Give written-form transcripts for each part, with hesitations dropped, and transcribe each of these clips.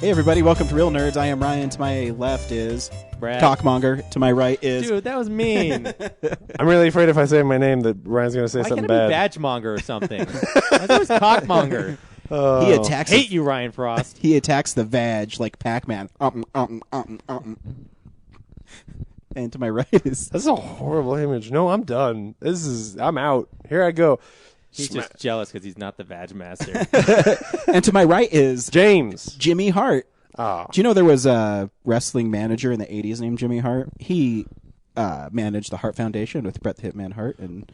Hey everybody, welcome to Real Nerds. I am Ryan. To my left is Brad. Cockmonger. To my right is... Dude, that was mean. I'm really afraid if I say my name that Ryan's going to say Why something can't it bad. be Badgemonger or something? That's always Cockmonger. He attacks... Hate you, Ryan Frost. He attacks the vag like Pac-Man. And to my right is... That's a horrible image. No, I'm done. I'm out. Here I go. He's just jealous because he's not the Vag Master. And to my right is... James. Jimmy Hart. Oh. Do you know there was a wrestling manager in the 80s named Jimmy Hart? He managed the Hart Foundation with Bret the Hitman Hart and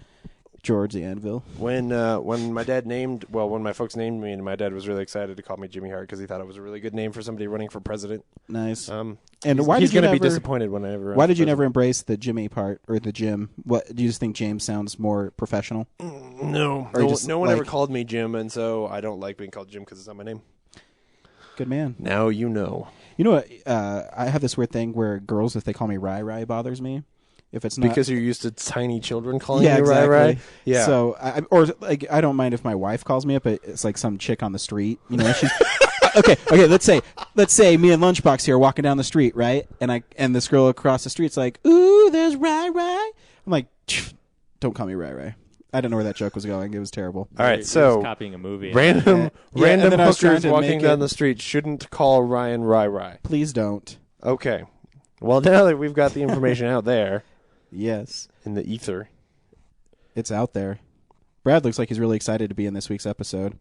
George the Anvil. When my dad when my folks named me, and my dad was really excited to call me Jimmy Hart because he thought it was a really good name for somebody running for president. Nice. And he's going to be disappointed when I ever. Why did you never embrace the Jimmy part or the Jim? What do you just think James sounds more professional? No, no one ever called me Jim, and so I don't like being called Jim because it's not my name. Good man. Now you know. You know what? I have this weird thing where girls, if they call me Rai, bothers me. If it's not because you're used to tiny children calling yeah, you exactly. Rai. Yeah. So I don't mind if my wife calls me it, but it's like some chick on the street. You know, she's okay. Let's say me and Lunchbox here are walking down the street, right? And this girl across the street's like, "Ooh, there's Rai." I'm like, don't call me Rai. I don't know where that joke was going. It was terrible. All right, You're so just copying a movie. random then I was trying hookers to walking make down it- the street shouldn't call Ryan Rai. Please don't. Okay. Well, now that we've got the information out there Yes, in the ether. it's out there. Brad looks like he's really excited to be in this week's episode.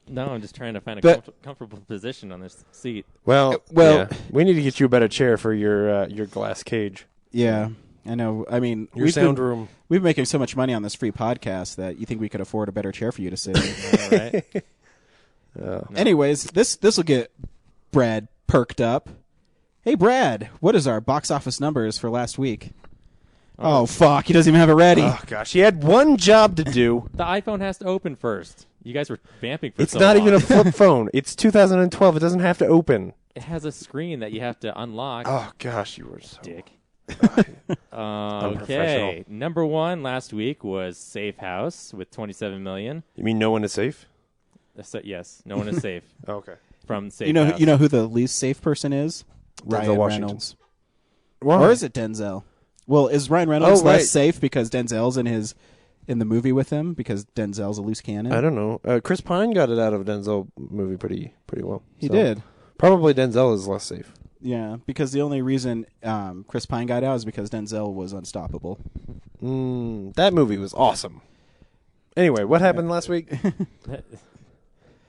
No, I'm just trying to find a But- comfortable position on this seat. Well, well- yeah. We need to get you a better chair for your glass cage. Yeah, I know. I mean, Your sound room. We've been making so much money on this free podcast that you think we could afford a better chair for you to sit in. All right. Oh. Anyways, this will get Brad perked up. Hey, Brad, what is our box office numbers for last week? Oh, fuck. He doesn't even have it ready. Oh, gosh. He had one job to do. The iPhone has to open first. You guys were vamping for It's so not long. even a flip phone. It's 2012. It doesn't have to open. It has a screen that you have to unlock. Oh, gosh. You were so... Dick. Okay. Unprofessional. Number one last week was Safe House with $27 million. You mean no one is safe? Yes, no one is safe Oh, okay. from Safe You know, House. you know who the least safe person is? Ryan Washington. Reynolds. Why? Or is it Denzel? Well, is Ryan Reynolds Oh, right. less safe because Denzel's in the movie with him because Denzel's a loose cannon? I don't know. Chris Pine got it out of Denzel movie pretty well. He So, did. Probably Denzel is less safe. Yeah, because the only reason Chris Pine got out is because Denzel was unstoppable. That movie was awesome. Anyway, what happened last week?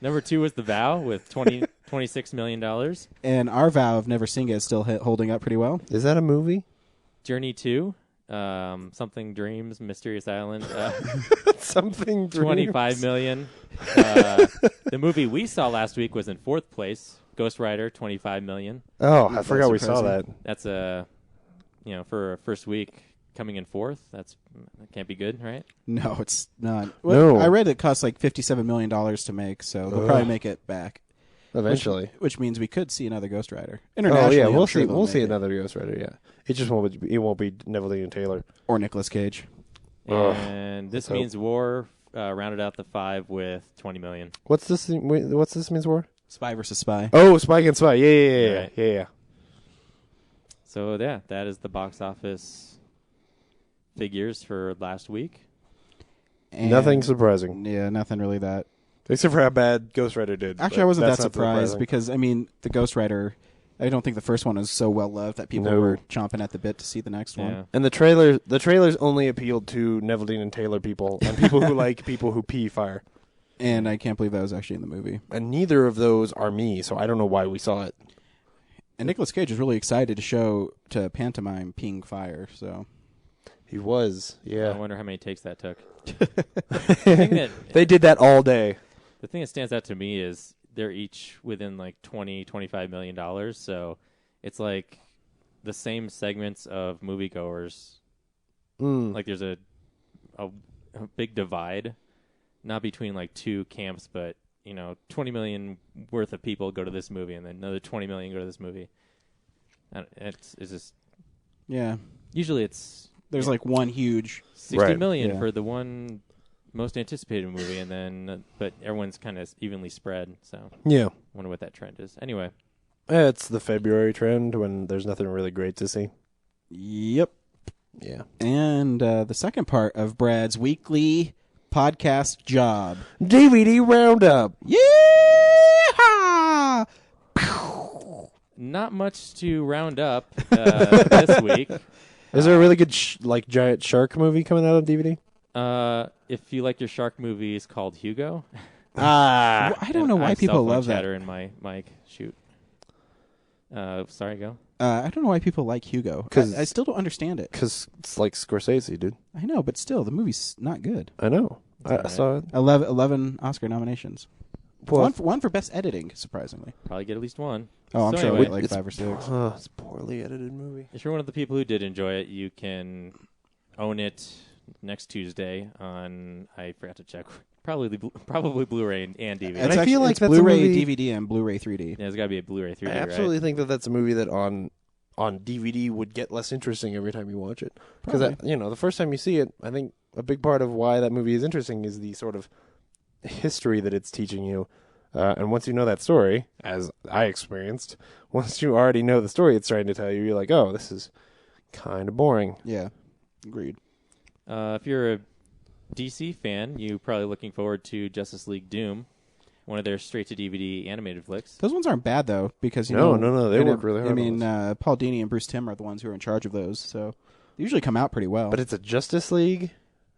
Number two was The Vow with $26 million. And our vow of never seeing it is still holding up pretty well. Is that a movie? Journey 2, Something Dreams, Mysterious Island, Something Dreams. $25 million. The movie we saw last week was in fourth place, Ghost Rider, $25 million. Oh, I That's forgot we saw surprising. that. That's for a first week coming in fourth. That can't be good, right? No, it's not. No. I read it cost like $57 million to make, so they'll probably make it back. Eventually. Which means we could see another Ghost Rider. Oh Internationally, yeah, I'm we'll sure see. they'll We'll make see it. another Ghost Rider. Yeah, it just won't. It won't be Neville Taylor Or Nicolas Cage. And This let's hope. Means War rounded out the five with $20 million. What's this? What's this means war? Spy versus Spy. Oh, Spy Against Spy. Yeah. Right. Yeah. So yeah, that is the box office figures for last week. And- Nothing surprising, Yeah, nothing really that. except for how bad Ghost Rider did. Actually, but I wasn't that that's not surprised surprising. because, I mean, the Ghost Rider, I don't think the first one was so well loved that people No. were chomping at the bit to see the next Yeah. one. And the trailers only appealed to Neveldine and Taylor people and people who like people who pee fire. And I can't believe that was actually in the movie. And neither of those are me, so I don't know why we saw it. And Nicolas Cage was really excited to pantomime peeing fire, so... He was, I yeah. wonder how many takes that took. They did that all day. The thing that stands out to me is they're each within like $20-25 million. So it's like the same segments of moviegoers. Like there's a big divide, not between like two camps, but 20 million worth of people go to this movie, and then another 20 million go to this movie. And it's just Yeah. usually it's There's like one huge... 60 Right. million Yeah. for the one most anticipated movie, and then but everyone's kind of evenly spread. So Yeah. wonder what that trend is. Anyway, It's the February trend when there's nothing really great to see. Yep. Yeah. And the second part of Brad's weekly podcast job. DVD Roundup. Yeah! Not much to round up this week. Is there a really good giant shark movie coming out on DVD? If you like your shark movies called Hugo. Well, I don't know why people love that. Chatter in my mic. Shoot. Sorry, go. I don't know why people like Hugo. I still don't understand it. Because it's like Scorsese, dude. I know, but still, the movie's not good. I know. I saw it. 11 Oscar nominations. Well, one for best editing, surprisingly. Probably get at least one. Oh, I'm So sure anyway, I'll get like 5 or 6. It's a poorly edited movie. If you're one of the people who did enjoy it, you can own it next Tuesday on, I forgot to check, probably Blu-ray and DVD. And I feel like it's that's a Blu-ray, movie- DVD, and Blu-ray 3D. Yeah, there's got to be a Blu-ray 3D, I absolutely right? think that's a movie that on DVD would get less interesting every time you watch it. Because the first time you see it, I think a big part of why that movie is interesting is the sort of history that it's teaching you. And once you know that story, as I experienced, once you already know the story it's trying to tell you, you're like, oh, this is kind of boring. Yeah, agreed. If you're a DC fan, you're probably looking forward to Justice League Doom, one of their straight-to-DVD animated flicks. Those ones aren't bad, though, because, No, they work really hard I on mean, Paul Dini and Bruce Timm are the ones who are in charge of those, so they usually come out pretty well. But it's a Justice League.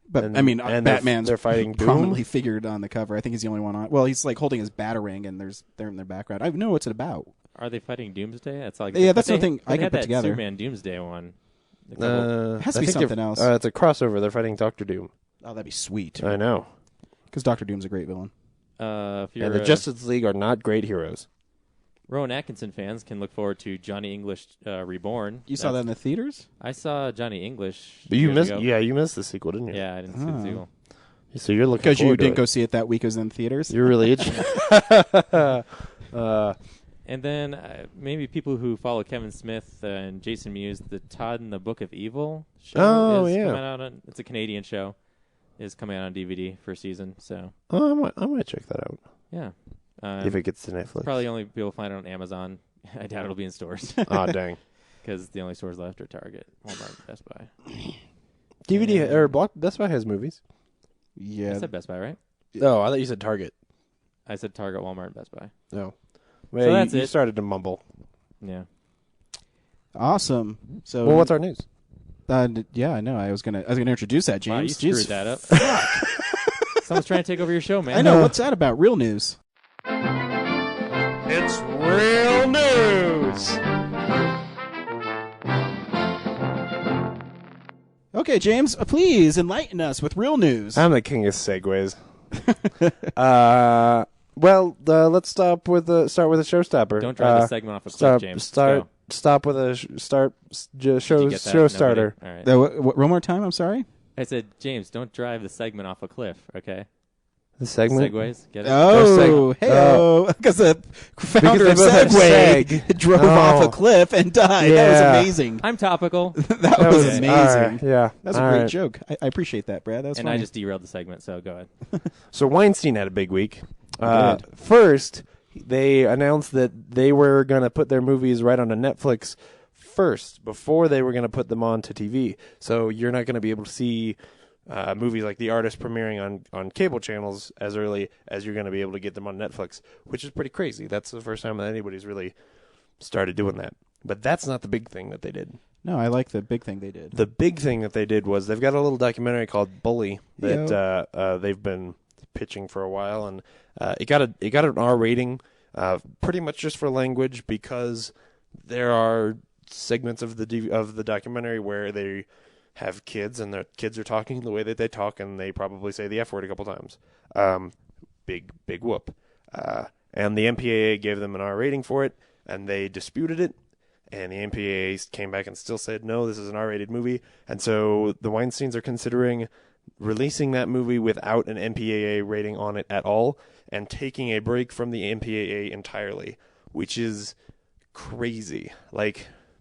But and- I mean, and Batman's they're fighting Doom? prominently figured on the cover. I think he's the only one on. Well, he's like holding his batarang, and they're in their background. I don't know what's it about. Are they fighting Doomsday? That's like Yeah, that's they- something I they can had put that together. Superman Doomsday one. It has to I be think something else. It's a crossover. They're fighting Doctor Doom. Oh, that'd be sweet. I know. Because Doctor Doom's a great villain. If you're And the Justice League are not great heroes. Rowan Atkinson fans can look forward to Johnny English Reborn. You saw that in the theaters? I saw Johnny English. But you years missed. ago. Yeah, you missed the sequel, didn't you? Yeah, I didn't see the sequel. So you're looking Because you forward to didn't it. go see it that week. It was in theaters. You're really itchy. And then maybe people who follow Kevin Smith and Jason Mewes, the Todd and the Book of Evil show. Oh, is yeah. coming out on, it's a Canadian show. Is coming out on DVD for a season. So I might check that out yeah, if it gets to Netflix. probably only be able to find it on Amazon. I doubt it'll be in stores Oh dang. because the only stores left are Target, Walmart, and Best Buy. DVD or Best Buy has movies. Yeah. I said Best Buy, right? Oh, I thought you said Target. I said Target, Walmart, and Best Buy. No. Well, So that's you it. started to mumble. Yeah. Awesome. So, Well, what's our news? yeah, I know. I was gonna introduce that, James. Wow, you screwed Jeez. that up. Someone's trying to take over your show, man. I know. What's that about? Real news. It's real news. Okay, James, please enlighten us with real news. I'm the king of segues. Well, let's start with a showstopper. Don't drive the segment off a cliff, James. Let's go. Stop with a show Did you get that? show starter. Nobody? All right. One more time. I'm sorry. I said, James, don't drive the segment off a cliff, okay? The segment. Segways, get it? Oh, hey, because the founder of Because they both have Segway seg. drove Oh. off a cliff and died. Yeah. That was amazing. I'm topical, That was Okay. amazing. All right, yeah, That's a all great right. joke. I appreciate that, Brad. That was and funny. I just derailed the segment, so go ahead. So Weinstein had a big week. Did. First, they announced that they were going to put their movies right onto Netflix first before they were going to put them onto TV. So you're not going to be able to see movies like The Artist premiering on cable channels as early as you're going to be able to get them on Netflix, which is pretty crazy. That's the first time that anybody's really started doing that. But that's not the big thing that they did. No, I like the big thing they did. The big thing that they did was they've got a little documentary called Bully that they've been pitching for a while, and it got an R rating, pretty much just for language, because there are segments of the documentary where they have kids and their kids are talking the way that they talk, and they probably say the F word a couple times. Big whoop. And the MPAA gave them an R rating for it, and they disputed it. And the MPAA came back and still said, no, this is an R-rated movie. And so the Weinsteins are considering releasing that movie without an MPAA rating on it at all and taking a break from the MPAA entirely, which is crazy.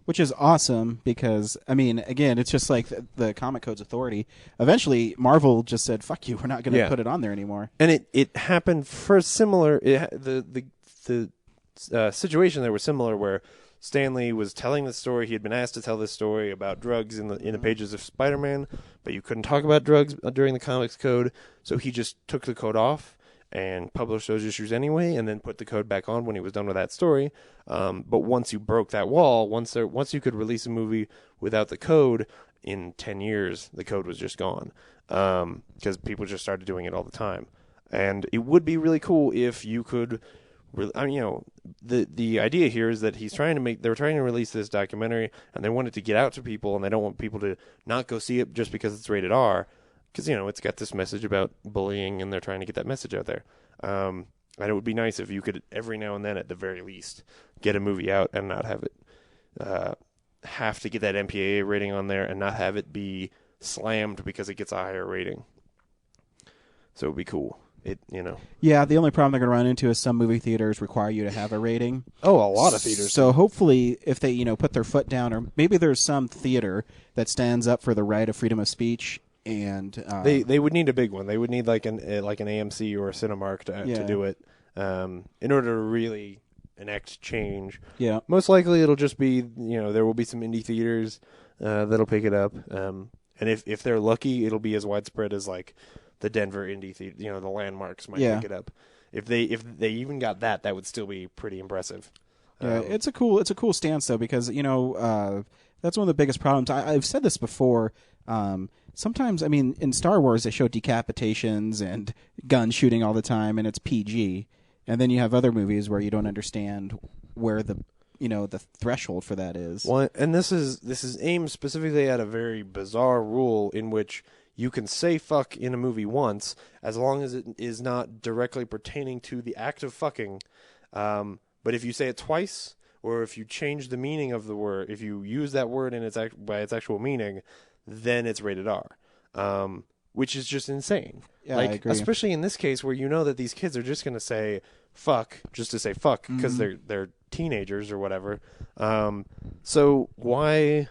Which is awesome because, I mean, again, it's just like the Comic Code's authority. Eventually, Marvel just said, fuck you, we're not going to put it on there anymore. And it happened for similar... the situation that was similar where Stanley was telling the story. He had been asked to tell this story about drugs in the pages of Spider-Man, but you couldn't talk about drugs during the comics code, so he just took the code off and published those issues anyway, and then put the code back on when he was done with that story. But once you broke that wall, once you could release a movie without the code, in 10 years, the code was just gone, because people just started doing it all the time. And it would be really cool if you could. The idea here is that they're trying to release this documentary, and they want it to get out to people, and they don't want people to not go see it just because it's rated R, because it's got this message about bullying, and they're trying to get that message out there. And it would be nice if you could every now and then, at the very least, get a movie out and not have it have to get that MPAA rating on there, and not have it be slammed because it gets a higher rating. So it would be cool. Yeah, the only problem they're going to run into is some movie theaters require you to have a rating. Oh, a lot of theaters. So hopefully, if they put their foot down, or maybe there's some theater that stands up for the right of freedom of speech, and they would need a big one. They would need like an AMC or a Cinemark to do it, in order to really enact change. Yeah, most likely it'll just be there will be some indie theaters that'll pick it up, and if they're lucky, it'll be as widespread as like the Denver indie theater, the landmarks might pick it up. If they even got that would still be pretty impressive. Yeah, it's a cool stance though, because that's one of the biggest problems. I've said this before. Sometimes, in Star Wars they show decapitations and gun shooting all the time, and it's PG. And then you have other movies where you don't understand where the threshold for that is. Well, and this is aimed specifically at a very bizarre rule in which you can say fuck in a movie once, as long as it is not directly pertaining to the act of fucking. But if you say it twice, or if you change the meaning of the word, if you use that word by its actual meaning, then it's rated R, which is just insane. Yeah, I agree. Especially in this case where that these kids are just going to say fuck just to say fuck because they're teenagers or whatever. So why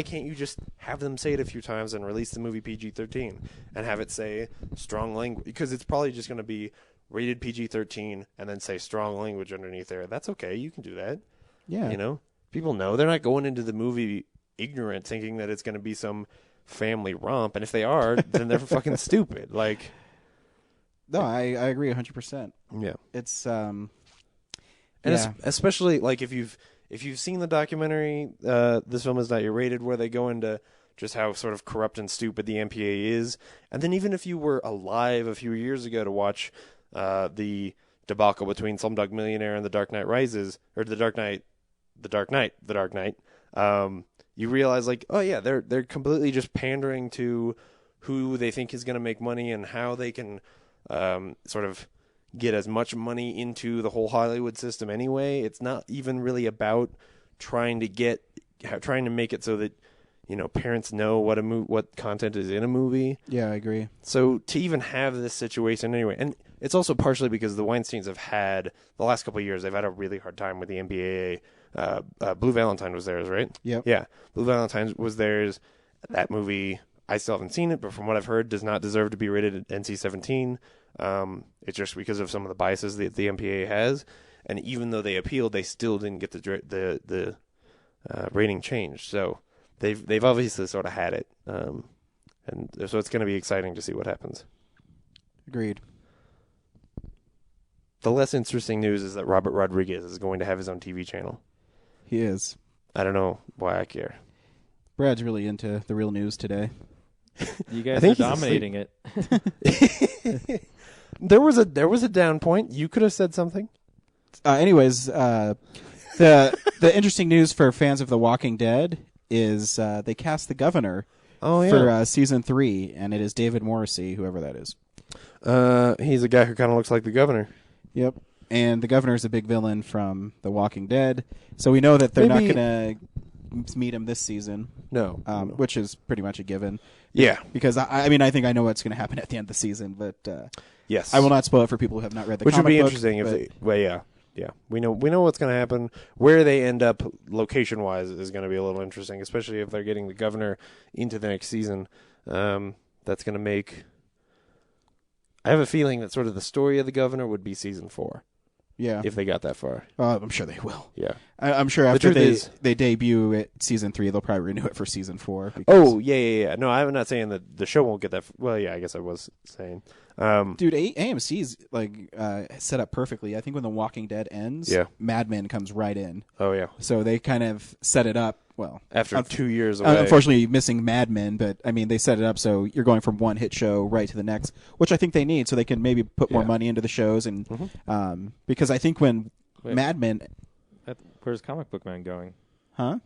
can't you just have them say it a few times and release the movie PG-13 and have it say strong language? Because it's probably just going to be rated PG-13 and then say strong language underneath there. That's okay. You can do that. Yeah. People know. They're not going into the movie ignorant thinking that it's going to be some family romp. And if they are, then they're fucking stupid. Like, no, I agree 100%. Yeah. It's, especially like if you've seen the documentary, This Film Is Not Yet Rated, where they go into just how sort of corrupt and stupid the MPA is, and then even if you were alive a few years ago to watch the debacle between Slumdog Millionaire and The Dark Knight Rises, or The Dark Knight, you realize like, oh yeah, they're completely just pandering to who they think is going to make money and how they can sort of get as much money into the whole Hollywood system anyway. It's not even really about trying to make it so that parents know what content is in a movie. Yeah, I agree. So to even have this situation anyway, and it's also partially because the Weinsteins have had the last couple of years, they've had a really hard time with the MPAA. Blue Valentine was theirs, right? Yep. Yeah. Blue Valentine was theirs. That movie, I still haven't seen it, but from what I've heard, does not deserve to be rated NC-17. It's just because of some of the biases that the MPAA has, and even though they appealed, they still didn't get the rating changed. So they've obviously sort of had it, and so it's going to be exciting to see what happens. Agreed. The less interesting news is that Robert Rodriguez is going to have his own TV channel. He is. I don't know why I care. Brad's really into the real news today. You guys are dominating it. There was a down point. You could have said something. Anyways, the interesting news for fans of The Walking Dead is they cast the governor for season 3, and it is David Morrissey, whoever that is. He's a guy who kind of looks like the governor. Yep. And the governor is a big villain from The Walking Dead, so we know that they're not going to meet him this season. No, which is pretty much a given. Yeah. Because, I think I know what's going to happen at the end of the season, but yes, I will not spoil it for people who have not read the comic book. Which would be interesting if they... Well, yeah. Yeah, we know what's going to happen. Where they end up location-wise is going to be a little interesting, especially if they're getting the governor into the next season. That's going to make... I have a feeling that sort of the story of the governor would be season 4. Yeah. if they got that far. I'm sure they will. Yeah. I'm sure after truth they debut at season 3, they'll probably renew it for season 4. Oh, yeah. No, I'm not saying that the show won't get that. Well, yeah, I guess I was saying. Dude, AMC's set up perfectly. I think when The Walking Dead ends, Mad Men comes right in. Oh, yeah. So they kind of set it up. Well, after 2 years away. Unfortunately, missing Mad Men, but I mean, they set it up so you're going from one hit show right to the next, which I think they need so they can maybe put more money into the shows. And because I think when Mad Men, where's Comic Book Man going? Huh?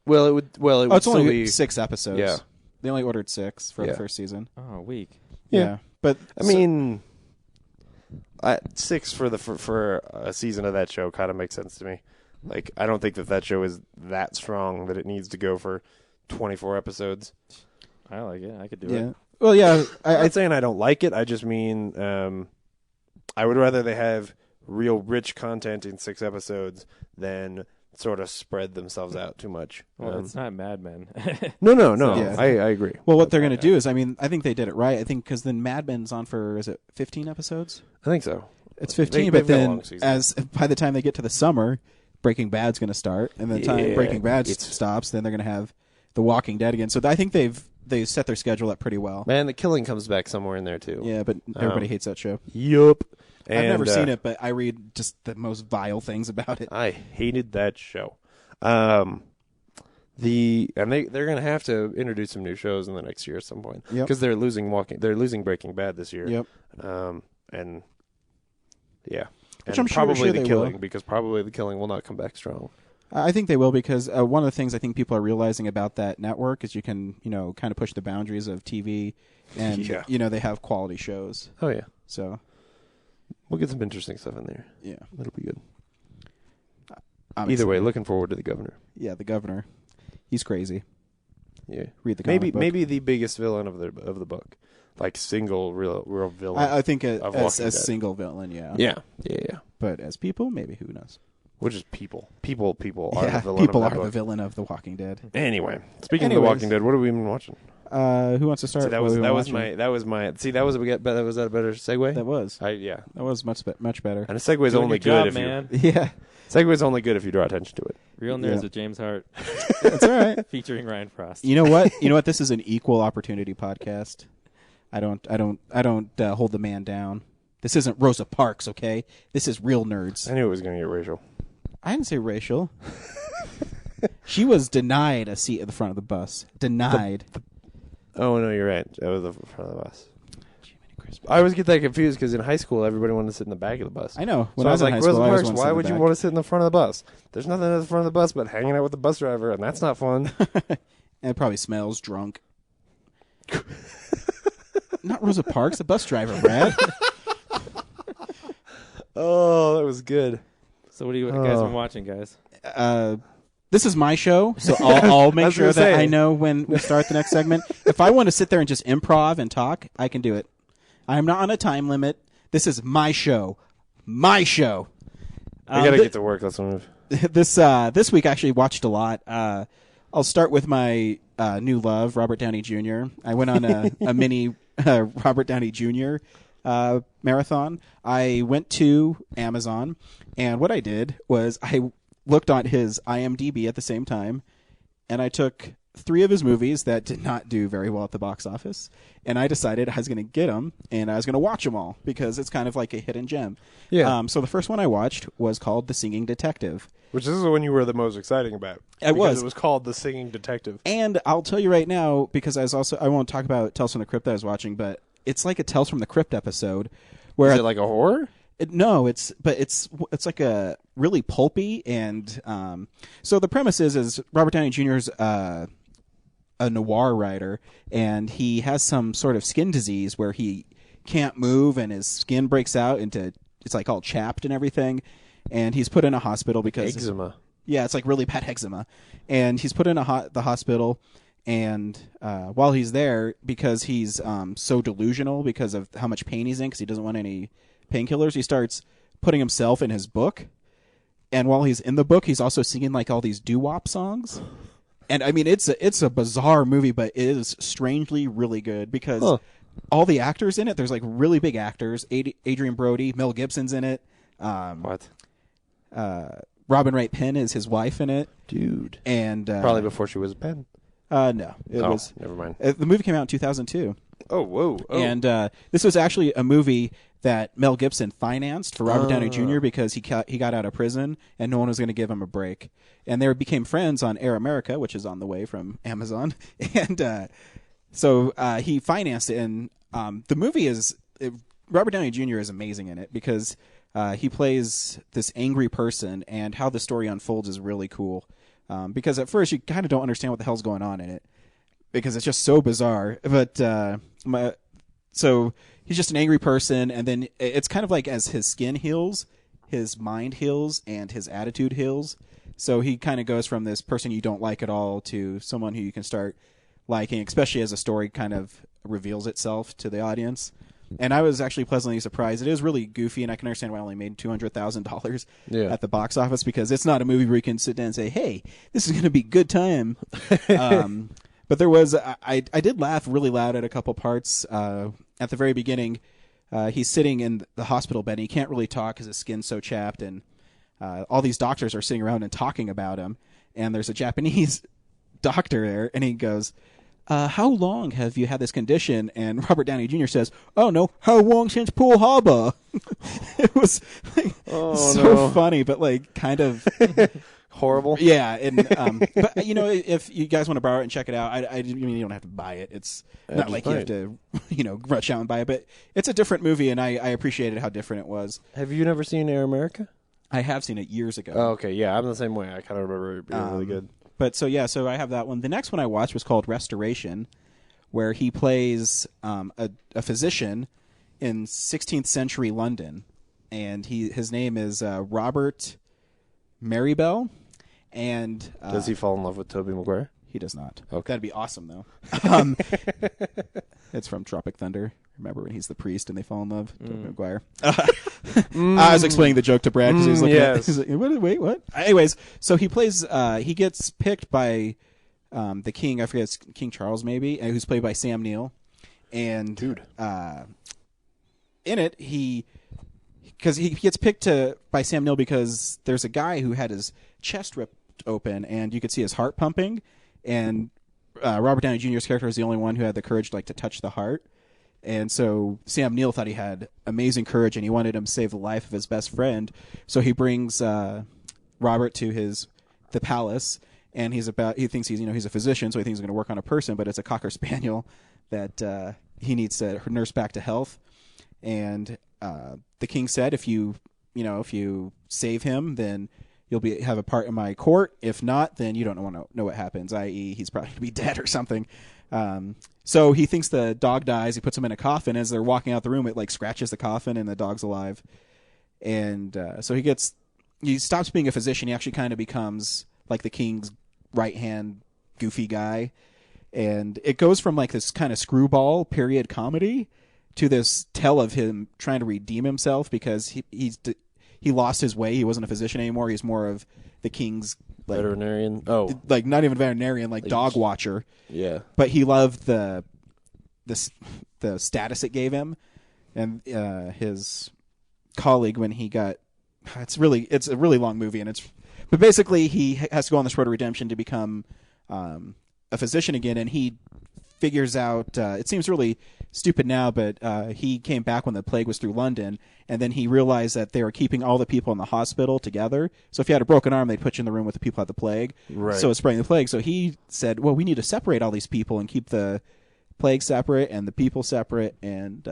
Well, it would. It's only 6 episodes. Yeah, they only ordered 6 for the first season. Oh, a week. Yeah, but I mean, 6 for a season of that show kind of makes sense to me. Like, I don't think that show is that strong that it needs to go for 24 episodes. I like it. I could do it. Well, yeah. I'm not saying I don't like it. I just mean I would rather they have real rich content in 6 episodes than sort of spread themselves out too much. Well, it's not Mad Men. No. Yeah. I agree. Well, what they're going to do is, I mean, I think they did it right. I think because then Mad Men's on for, is it 15 episodes? I think so. It's 15, but then by the time they get to the summer, Breaking Bad's going to start, and the time Breaking Bad stops, then they're going to have The Walking Dead again. So I think they set their schedule up pretty well. Man, The Killing comes back somewhere in there too. Yeah, but everybody hates that show. Yup. I've never seen it, but I read just the most vile things about it. I hated that show. They're going to have to introduce some new shows in the next year at some point because they're losing Breaking Bad this year. Yep. And yeah. Which and I'm sure probably The Killing, will. because probably The Killing will not come back strong. I think they will because one of the things I think people are realizing about that network is you can, kind of push the boundaries of TV and, they have quality shows. Oh, yeah. So we'll get some interesting stuff in there. Yeah. It'll be good. Either way, looking forward to The Governor. Yeah, The Governor. He's crazy. Yeah. Read the comic book. Maybe the biggest villain of the book. Like single real villain. I think as single villain, yeah. Yeah. But as people, maybe, who knows? Which is people. People are the villain people of that are book. the villain of The Walking Dead. Anyway, speaking of The Walking Dead, what have we been watching? Who wants to start? See, that was my. See, that was a better segue. That was. That was much better. And a segue is only good if man. Yeah. Segue is only good if you draw attention to it. Real Nerds with James Hart. That's all right. Featuring Ryan Frost. You know what? This is an equal opportunity podcast. I don't hold the man down. This isn't Rosa Parks, okay? This is Real Nerds. I knew it was going to get racial. I didn't say racial. She was denied a seat at the front of the bus. Denied. Oh, no, you're right. That was the front of the bus. I always get that confused because in high school, everybody wanted to sit in the back of the bus. I know. When I was like, Rosa Parks, why would you want to sit in the front of the bus? There's nothing at the front of the bus but hanging out with the bus driver, and that's not fun. And it probably smells drunk. Not Rosa Parks, the bus driver, Brad. Oh, that was good. So what do you guys been watching, guys? This is my show, so I'll make sure that I know when we start the next segment. If I want to sit there and just improv and talk, I can do it. I am not on a time limit. This is my show. My show. We got to get to work. Let's move. This week I actually watched a lot. I'll start with my new love, Robert Downey Jr. I went on a mini Robert Downey Jr. Marathon. I went to Amazon, and what I did was I looked on his IMDb at the same time, and I took 3 of his movies that did not do very well at the box office, and I decided I was going to get them, and I was going to watch them all, because it's kind of like a hidden gem. Yeah. So the first one I watched was called The Singing Detective. Which this is the one you were the most exciting about. It was. It was called The Singing Detective. And I'll tell you right now, because I won't talk about Tales from the Crypt I was watching, but it's like a Tales from the Crypt episode. Where is it like a horror? No, it's like a really pulpy, and so the premise is Robert Downey Jr.'s a noir writer, and he has some sort of skin disease where he can't move, and his skin breaks out into, it's like all chapped and everything, and he's put in a hospital because eczema. Yeah, it's like really bad eczema, and he's put in the hospital. And while he's there, because he's so delusional because of how much pain he's in, because he doesn't want any painkillers, he starts putting himself in his book. And while he's in the book, he's also singing like all these doo-wop songs. And I mean, it's a bizarre movie, but it is strangely really good because all the actors in it, there's like really big actors. Adrian Brody, Mel Gibson's in it. What? Robin Wright Penn is his wife in it. Dude. And probably before she was a Penn. No. It was. Never mind. The movie came out in 2002. Oh, whoa. Oh. And this was actually a movie that Mel Gibson financed for Robert Downey Jr. because he got out of prison and no one was going to give him a break. And they became friends on Air America, which is on the way from Amazon. And so he financed it. And the movie is Robert Downey Jr. is amazing in it because he plays this angry person, and how the story unfolds is really cool. Because at first you kind of don't understand what the hell's going on in it because it's just so bizarre. But so he's just an angry person, and then it's kind of like as his skin heals, his mind heals, and his attitude heals. So he kind of goes from this person you don't like at all to someone who you can start liking, especially as the story kind of reveals itself to the audience. And I was actually pleasantly surprised. It is really goofy, and I can understand why it only made $200,000 at the box office because it's not a movie where you can sit down and say, hey, this is going to be good time. But there was I did laugh really loud at a couple parts. At the very beginning, he's sitting in the hospital bed, and he can't really talk because his skin's so chapped, and all these doctors are sitting around and talking about him. And there's a Japanese doctor there, and he goes, how long have you had this condition? And Robert Downey Jr. says, oh, no, how long since Pearl Harbor? It was funny, but like kind of horrible. Yeah. And, but, if you guys want to borrow it and check it out, I mean, you don't have to buy it. It's not like you have to, rush out and buy it. But it's a different movie, and I appreciated how different it was. Have you never seen Air America? I have seen it years ago. Oh, okay. Yeah, I'm the same way. I kind of remember it being really good. But so I have that one. The next one I watched was called Restoration, where he plays a physician in 16th century London, and his name is Robert Marybell. And does he fall in love with Tobey Maguire? He does not. Okay. That'd be awesome though. It's from Tropic Thunder. Remember when he's the priest and they fall in love? Tobey Maguire. I was explaining the joke to Brad because he was looking at he's like, wait, what? Anyways, so he plays, he gets picked by the king, I forget, it's King Charles maybe, who's played by Sam Neill. And in it, because he gets picked by Sam Neill because there's a guy who had his chest ripped open and you could see his heart pumping. And Robert Downey Jr.'s character is the only one who had the courage to touch the heart. And so Sam Neill thought he had amazing courage, and he wanted him to save the life of his best friend. So he brings Robert to the palace, and he thinks he's a physician, so he thinks he's going to work on a person, but it's a Cocker Spaniel that he needs to nurse back to health. And the king said, if you save him, then you'll have a part in my court. If not, then you don't know what happens, i.e. he's probably going to be dead or something. So he thinks the dog dies. He puts him in a coffin. As they're walking out the room, it scratches the coffin, and the dog's alive. And so he stops being a physician. He actually kind of becomes like the king's right-hand goofy guy. And it goes from this kind of screwball period comedy to this tale of him trying to redeem himself because he lost his way. He wasn't a physician anymore. He's more of the king's veterinarian. Oh, not even veterinarian, dog watcher. Yeah. But he loved the status it gave him, and his colleague when he got. It's a really long movie, but basically he has to go on this road to redemption to become a physician again, and he figures out. It seems really stupid now, but he came back when the plague was through London, and then he realized that they were keeping all the people in the hospital together. So if you had a broken arm, they'd put you in the room with the people who had the plague. Right. So it's spreading the plague. So he said, well, we need to separate all these people and keep the plague separate and the people separate. And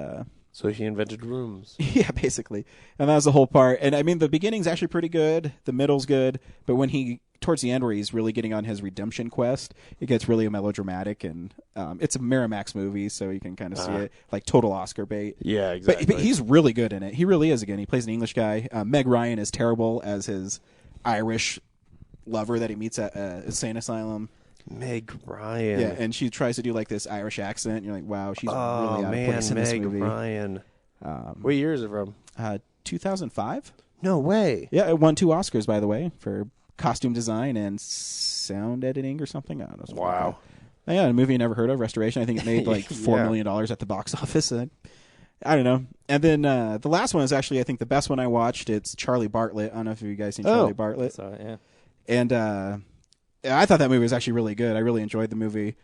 so he invented rooms. Yeah, basically. And that was the whole part. And I mean, the beginning's actually pretty good. The middle's good. But when towards the end where he's really getting on his redemption quest, it gets really melodramatic, and it's a Miramax movie, so you can kind of see it total Oscar bait. Yeah, exactly. But he's really good in it. He really is. Again, he plays an English guy. Meg Ryan is terrible as his Irish lover that he meets at a insane asylum. Meg Ryan. Yeah, and she tries to do this Irish accent. You're like, wow, she's really out of place in this movie. Meg Ryan. What year is it from? 2005. No way. Yeah, it won 2 Oscars, by the way, for costume design and sound editing or something. I don't know. Wow. Yeah, a movie you never heard of, Restoration. I think it made $4 million at the box office. I don't know. And then the last one is actually, I think, the best one I watched. It's Charlie Bartlett. I don't know if you guys seen Charlie Bartlett. Yeah. And I thought that movie was actually really good. I really enjoyed the movie,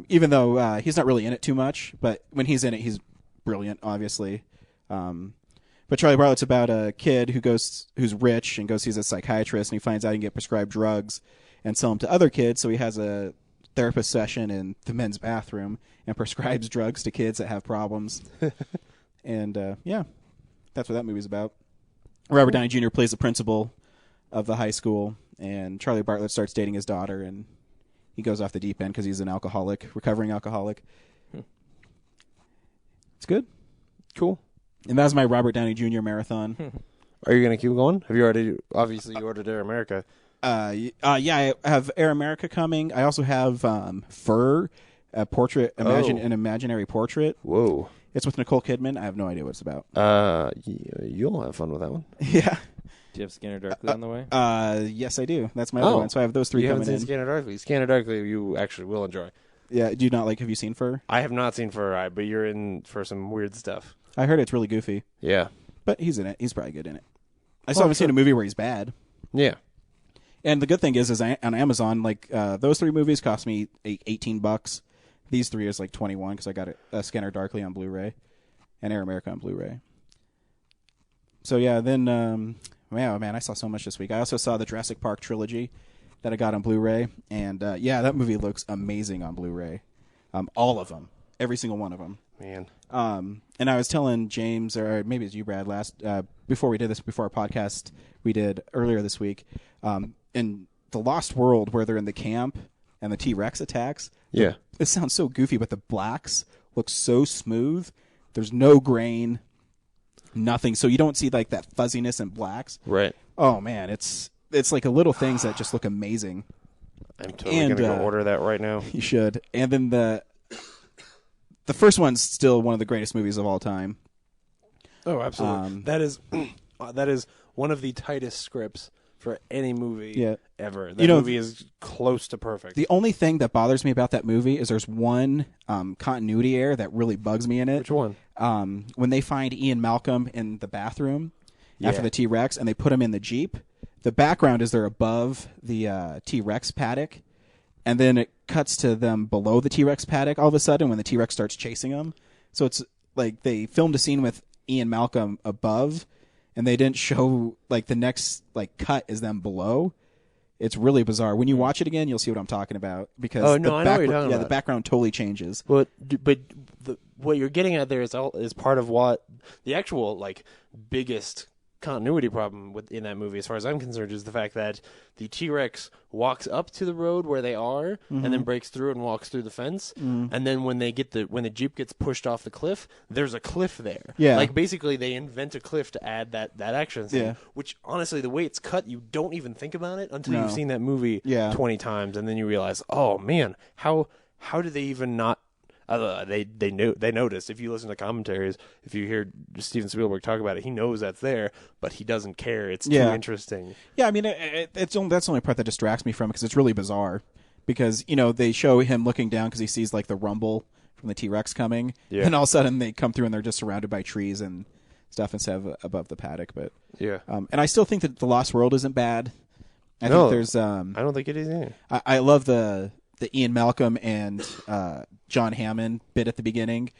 even though he's not really in it too much. But when he's in it, he's brilliant, obviously. But Charlie Bartlett's about a kid who's rich and goes sees a psychiatrist, and he finds out he can get prescribed drugs and sell them to other kids. So he has a therapist session in the men's bathroom and prescribes drugs to kids that have problems. And that's what that movie's about. Robert Downey Jr. plays the principal of the high school, and Charlie Bartlett starts dating his daughter, and he goes off the deep end because he's an alcoholic, recovering alcoholic. It's good. Cool. And that was my Robert Downey Jr. marathon. Are you going to keep going? Have you already? Obviously, you ordered Air America. Yeah, I have Air America coming. I also have Fur, a portrait, an imaginary portrait. Whoa. It's with Nicole Kidman. I have no idea what it's about. You'll have fun with that one. Yeah. Do you have Scanner Darkly on the way? Yes, I do. That's my other one. So I have those three coming in. You haven't seen Scanner Darkly. Scanner Darkly, you actually will enjoy. Yeah. Do you not like? Have you seen Fur? I have not seen Fur, but you're in for some weird stuff. I heard it's really goofy. Yeah. But he's in it. He's probably good in it. I still haven't seen a movie where he's bad. Yeah. And the good thing is on Amazon, like those three movies cost me $18. These three is like $21 because I got a Scanner Darkly on Blu-ray and Air America on Blu-ray. So yeah, then man, I saw so much this week. I also saw the Jurassic Park trilogy that I got on Blu-ray, and that movie looks amazing on Blu-ray. All of them, every single one of them. Man. And I was telling James, or maybe it's you, Brad, before our podcast we did earlier this week, in The Lost World where they're in the camp and the T-Rex attacks. Yeah. It sounds so goofy, but the blacks look so smooth. There's no grain, nothing. So you don't see like that fuzziness in blacks. Right. Oh man, it's like a little things that just look amazing. I'm totally going to go order that right now. You should. And then the first one's still one of the greatest movies of all time. Oh, absolutely. That is one of the tightest scripts for any movie ever. That movie is close to perfect. The only thing that bothers me about that movie is there's one continuity error that really bugs me in it. Which one? When they find Ian Malcolm in the bathroom after the T-Rex and they put him in the Jeep, the background is they're above the T-Rex paddock. And then it cuts to them below the T-Rex paddock all of a sudden when the T-Rex starts chasing them. So it's like they filmed a scene with Ian Malcolm above, and they didn't show like the next like cut is them below. It's really bizarre. When you watch it again, you'll see what I'm talking about because I know what you're talking about. The background totally changes. But what you're getting at there is part of what the actual like biggest continuity problem in that movie, as far as I'm concerned, is the fact that the T-Rex walks up to the road where they are and then breaks through and walks through the fence, and then when the Jeep gets pushed off the cliff, there's a cliff there. Yeah, like basically they invent a cliff to add that action scene. Yeah. Which honestly, the way it's cut, you don't even think about it until you've seen that movie 20 times, and then you realize, oh man, how did they even not? They noticed. If you listen to commentaries, if you hear Steven Spielberg talk about it, he knows that's there, but he doesn't care. It's too interesting. Yeah, I mean, that's the only part that distracts me from it because it's really bizarre. Because they show him looking down because he sees like the rumble from the T-Rex coming, and all of a sudden they come through and they're just surrounded by trees and stuff instead of above the paddock. But and I still think that The Lost World isn't bad. I think there's. I don't think it is either. I love the Ian Malcolm and John Hammond bit at the beginning,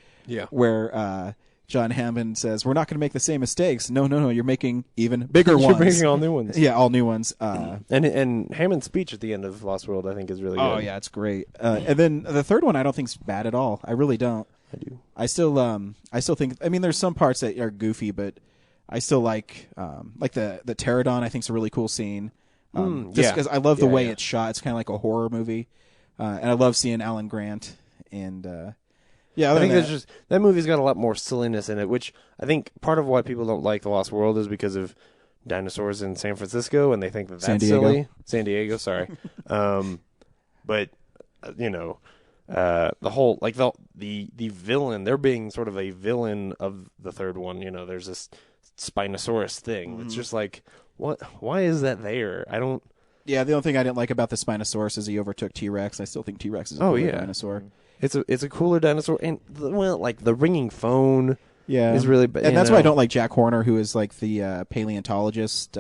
where John Hammond says, "We're not going to make the same mistakes." No, you're making even bigger ones. You're making all new ones. Yeah, all new ones. And Hammond's speech at the end of Lost World, I think, is really good. Oh yeah, it's great. And then the third one, I don't think's bad at all. I really don't. I do. I still think. I mean, there's some parts that are goofy, but I still like the pterodon. I think's a really cool scene. Just because I love the way it's shot. It's kind of like a horror movie. And I love seeing Alan Grant, and I think that movie's got a lot more silliness in it, which I think part of why people don't like The Lost World is because of dinosaurs in San Francisco, and they think that's silly. San Diego, sorry. But the whole like the villain, they're being sort of a villain of the third one. There's this Spinosaurus thing. It's just like, what? Why is that there? I don't. Yeah, the only thing I didn't like about the Spinosaurus is he overtook T-Rex. I still think T-Rex is a cooler dinosaur. It's a cooler dinosaur, and the ringing phone. Yeah, is really, and that's why I don't like Jack Horner, who is like the paleontologist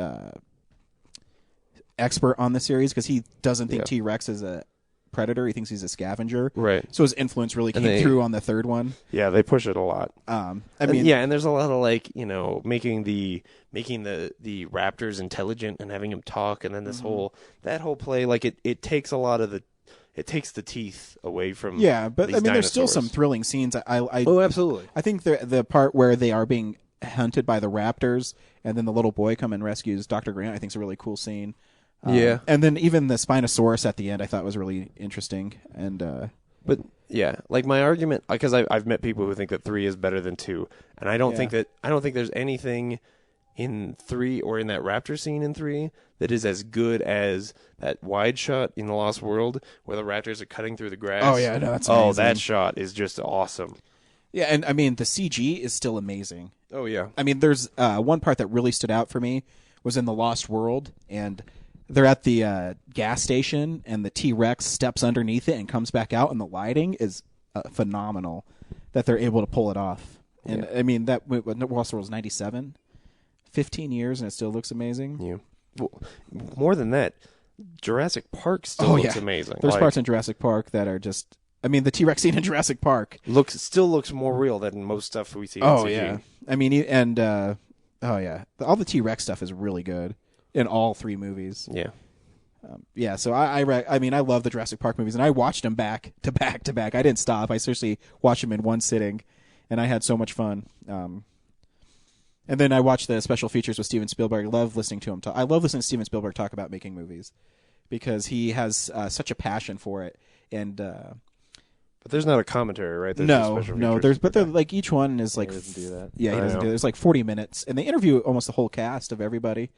expert on the series, because he doesn't think T-Rex is a predator. He thinks he's a scavenger. Right. So his influence really came through on the third one. Yeah, they push it a lot. I mean, and there's a lot of like, making the raptors intelligent and having them talk, and then this whole play, like it takes a lot of it takes the teeth away from. Yeah, but these I mean, there's still dinosaurs. some thrilling scenes. Oh, absolutely. I think the part where they are being hunted by the raptors, and then the little boy come and rescues Dr. Grant, I think is a really cool scene. And then even the Spinosaurus at the end, I thought was really interesting. And but yeah, like my argument, because I've met people who think that 3 is better than 2, and I don't think there's anything in 3 or in that raptor scene in 3 that is as good as that wide shot in The Lost World where the raptors are cutting through the grass. Oh yeah, no, that's amazing. Oh, that shot is just awesome. Yeah, and I mean the CG is still amazing. Oh yeah. I mean, there's one part that really stood out for me was in The Lost World, and they're at the gas station, and the T-Rex steps underneath it and comes back out, and the lighting is phenomenal that they're able to pull it off. And I mean, that Lost World was 97, 15 years, and it still looks amazing. Yeah. Well, more than that, Jurassic Park still looks amazing. There's parts in Jurassic Park that are just. I mean, the T-Rex scene in Jurassic Park still looks more real than most stuff we see in Oh CG. yeah, I mean, and all the T-Rex stuff is really good in all 3 movies. Yeah. Yeah, so I mean, I love the Jurassic Park movies, and I watched them back to back to back. I didn't stop. I seriously watched them in one sitting, and I had so much fun. And then I watched the special features with Steven Spielberg. I love listening to him talk. I love listening to Steven Spielberg talk about making movies because he has such a passion for it. And but there's not a commentary, right? There's no. They're like each one is like He doesn't do that. Yeah, he doesn't do it. There's like 40 minutes, and they interview almost the whole cast of everybody.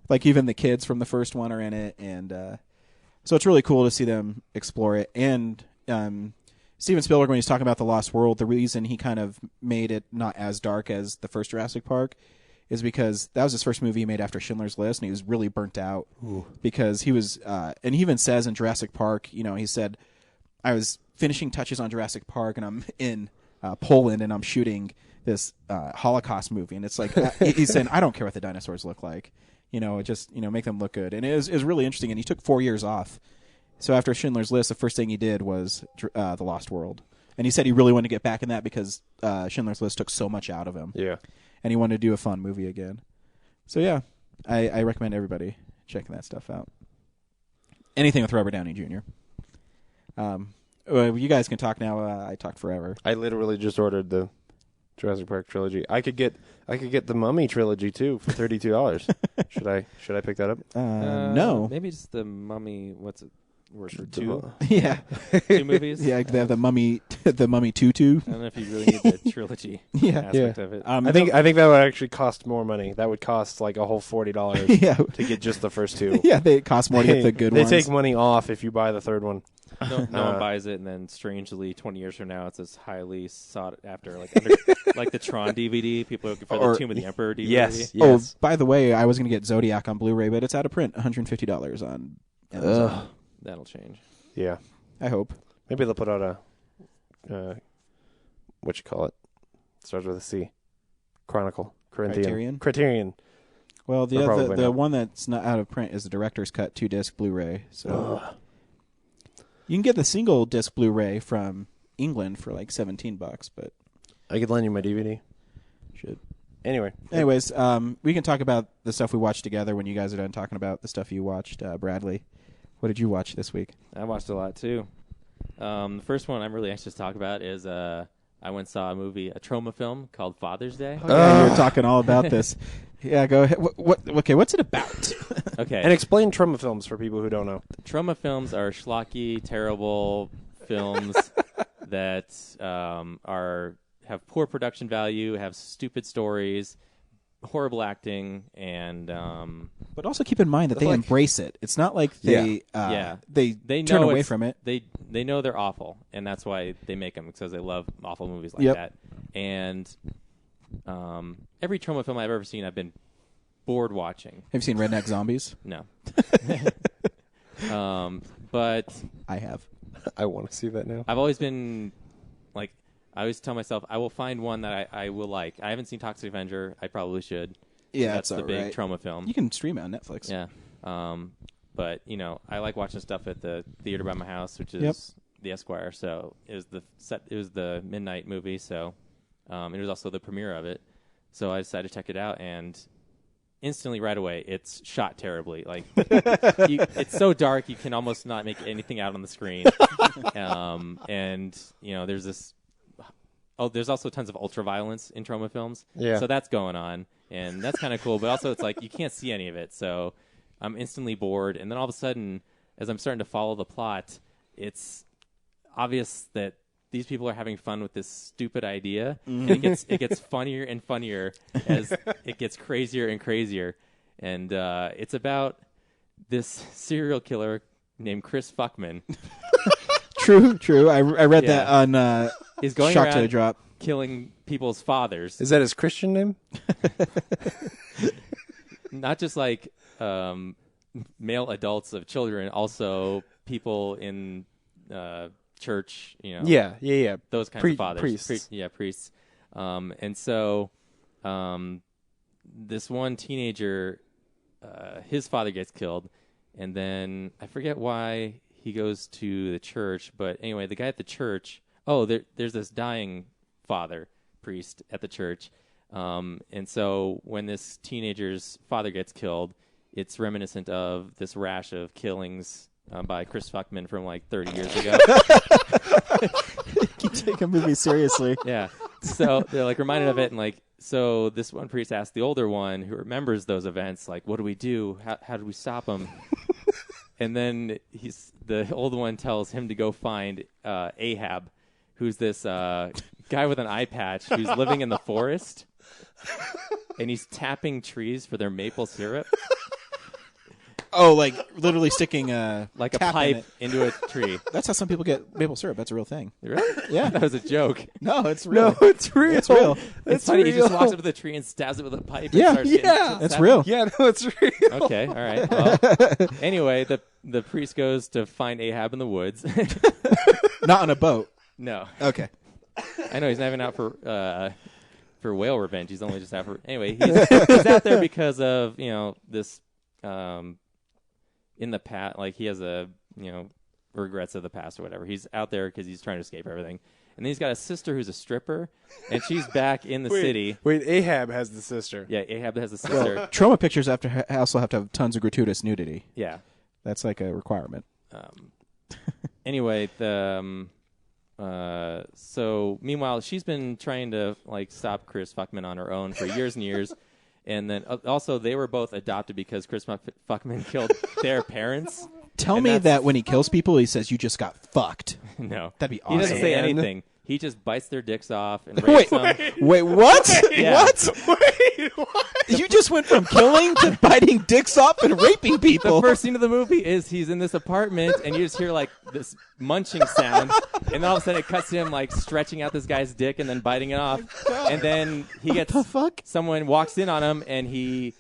Like even the kids from the first one are in it, and so it's really cool to see them explore it. And Steven Spielberg, when he's talking about The Lost World, the reason he kind of made it not as dark as the first Jurassic Park is because that was his first movie he made after Schindler's List, and he was really burnt out because he was. And he even says in Jurassic Park, he said, "I was finishing touches on Jurassic Park, and I'm in Poland, and I'm shooting this Holocaust movie, and it's like he's saying, I don't care what the dinosaurs look like." Just make them look good. And it was really interesting. And he took 4 years off. So after Schindler's List, the first thing he did was The Lost World. And he said he really wanted to get back in that because Schindler's List took so much out of him. Yeah. And he wanted to do a fun movie again. So yeah, I recommend everybody checking that stuff out. Anything with Robert Downey Jr. You guys can talk now. I talked forever. I literally just ordered the Jurassic Park trilogy. I could get the Mummy trilogy too for $32. Should I pick that up? No. Maybe it's the Mummy. What's it? Works for 2. Yeah. 2 movies. Yeah, they have the Mummy Tutu. I don't know if you really need the trilogy aspect of it. I think that would actually cost more money. That would cost like a whole $40 to get just the first 2. Yeah, they cost more to get the good ones. They take money off if you buy the third one. No one buys it, and then strangely, 20 years from now, it's this highly sought after, like like the Tron DVD. People are looking for the Tomb of the Emperor DVD. Yes. Oh, by the way, I was going to get Zodiac on Blu-ray, but it's out of print. $150 on Amazon. That'll change. Yeah, I hope. Maybe they'll put out a what you call it? Starts with a C. Criterion. Well, the the one that's not out of print is the director's cut 2-disc Blu-ray. So you can get the single disc Blu-ray from England for like $17, but I could lend you my DVD. Should. Anyways, we can talk about the stuff we watched together when you guys are done talking about the stuff you watched. Bradley, what did you watch this week? I watched a lot too. The first one I'm really anxious to talk about is I went and saw a trauma film called Father's Day. You're talking all about this. Yeah, go ahead. Okay, what's it about? Okay. And explain trauma films for people who don't know. Trauma films are schlocky, terrible films that have poor production value, have stupid stories, horrible acting, and but also keep in mind that they embrace it. It's not like they they turn know away from it. They know they're awful, and that's why they make them, because they love awful movies like that. And every trauma film I've ever seen, I've been bored watching. Have you seen Redneck Zombies? No. But I have. I want to see that now. I've always been like, I always tell myself I will find one that I will like. I haven't seen Toxic Avenger. I probably should. Yeah, that's the big trauma film. You can stream it on Netflix. Yeah. But, I like watching stuff at the theater by my house, which is the Esquire. So it was the midnight movie. So it was also the premiere of it. So I decided to check it out, and instantly right away, it's shot terribly. Like it's so dark you can almost not make anything out on the screen. And there's this. Oh, there's also tons of ultra violence in trauma films. Yeah. So that's going on, and that's kind of cool. But also, it's like you can't see any of it, so I'm instantly bored. And then all of a sudden, as I'm starting to follow the plot, it's obvious that these people are having fun with this stupid idea, and it gets funnier and funnier as it gets crazier and crazier. And it's about this serial killer named Chris Fuckman. True. I read that on He's going Shock around to the Drop. killing people's fathers. Is that his Christian name? Not just like male adults of children, also people in church, Yeah. those kinds of fathers. Priests. Priests. And so this one teenager, his father gets killed, and then I forget why he goes to the church, but anyway, the guy at the church, there's this dying father priest at the church. And so when this teenager's father gets killed, it's reminiscent of this rash of killings by Chris Fuckman from like 30 years ago. You take a movie seriously. Yeah. So they're like reminded of it, and so this one priest asked the older one who remembers those events, like, what do we do? How do we stop them? And then the old one tells him to go find Ahab, who's this guy with an eye patch who's living in the forest, and he's tapping trees for their maple syrup. Oh, like literally sticking a pipe into a tree. That's how some people get maple syrup. That's a real thing. Really? Yeah. That was a joke. No, it's real. No, it's real. It's real. It's funny. He just walks up to the tree and stabs it with a pipe. Yeah, and starts that's real. Yeah, no, it's real. Okay, all right. Well, anyway, the priest goes to find Ahab in the woods. Not on a boat. No. Okay. I know he's not even out for whale revenge. He's only just out for... Anyway, he's out there because of, this... in the past, like he has regrets of the past or whatever. He's out there because he's trying to escape everything. And then he's got a sister who's a stripper, and she's back in the city. Wait, Ahab has the sister. Yeah, Ahab has a sister. Trauma pictures also have to have tons of gratuitous nudity. Yeah. That's like a requirement. Anyway, so meanwhile, she's been trying to stop Chris Fuckman on her own for years and years. And then also they were both adopted because Chris Fuckman killed their parents. Tell me that when he kills people, he says, "You just got fucked." No. That'd be awesome. He doesn't say anything. He just bites their dicks off and rapes them. Wait, what? Yeah. What? Wait, what? You just went from killing to biting dicks off and raping people. The first scene of the movie is he's in this apartment, and you just hear this munching sound, and then all of a sudden it cuts to him stretching out this guy's dick and then biting it off, and then he gets someone walks in on him, and he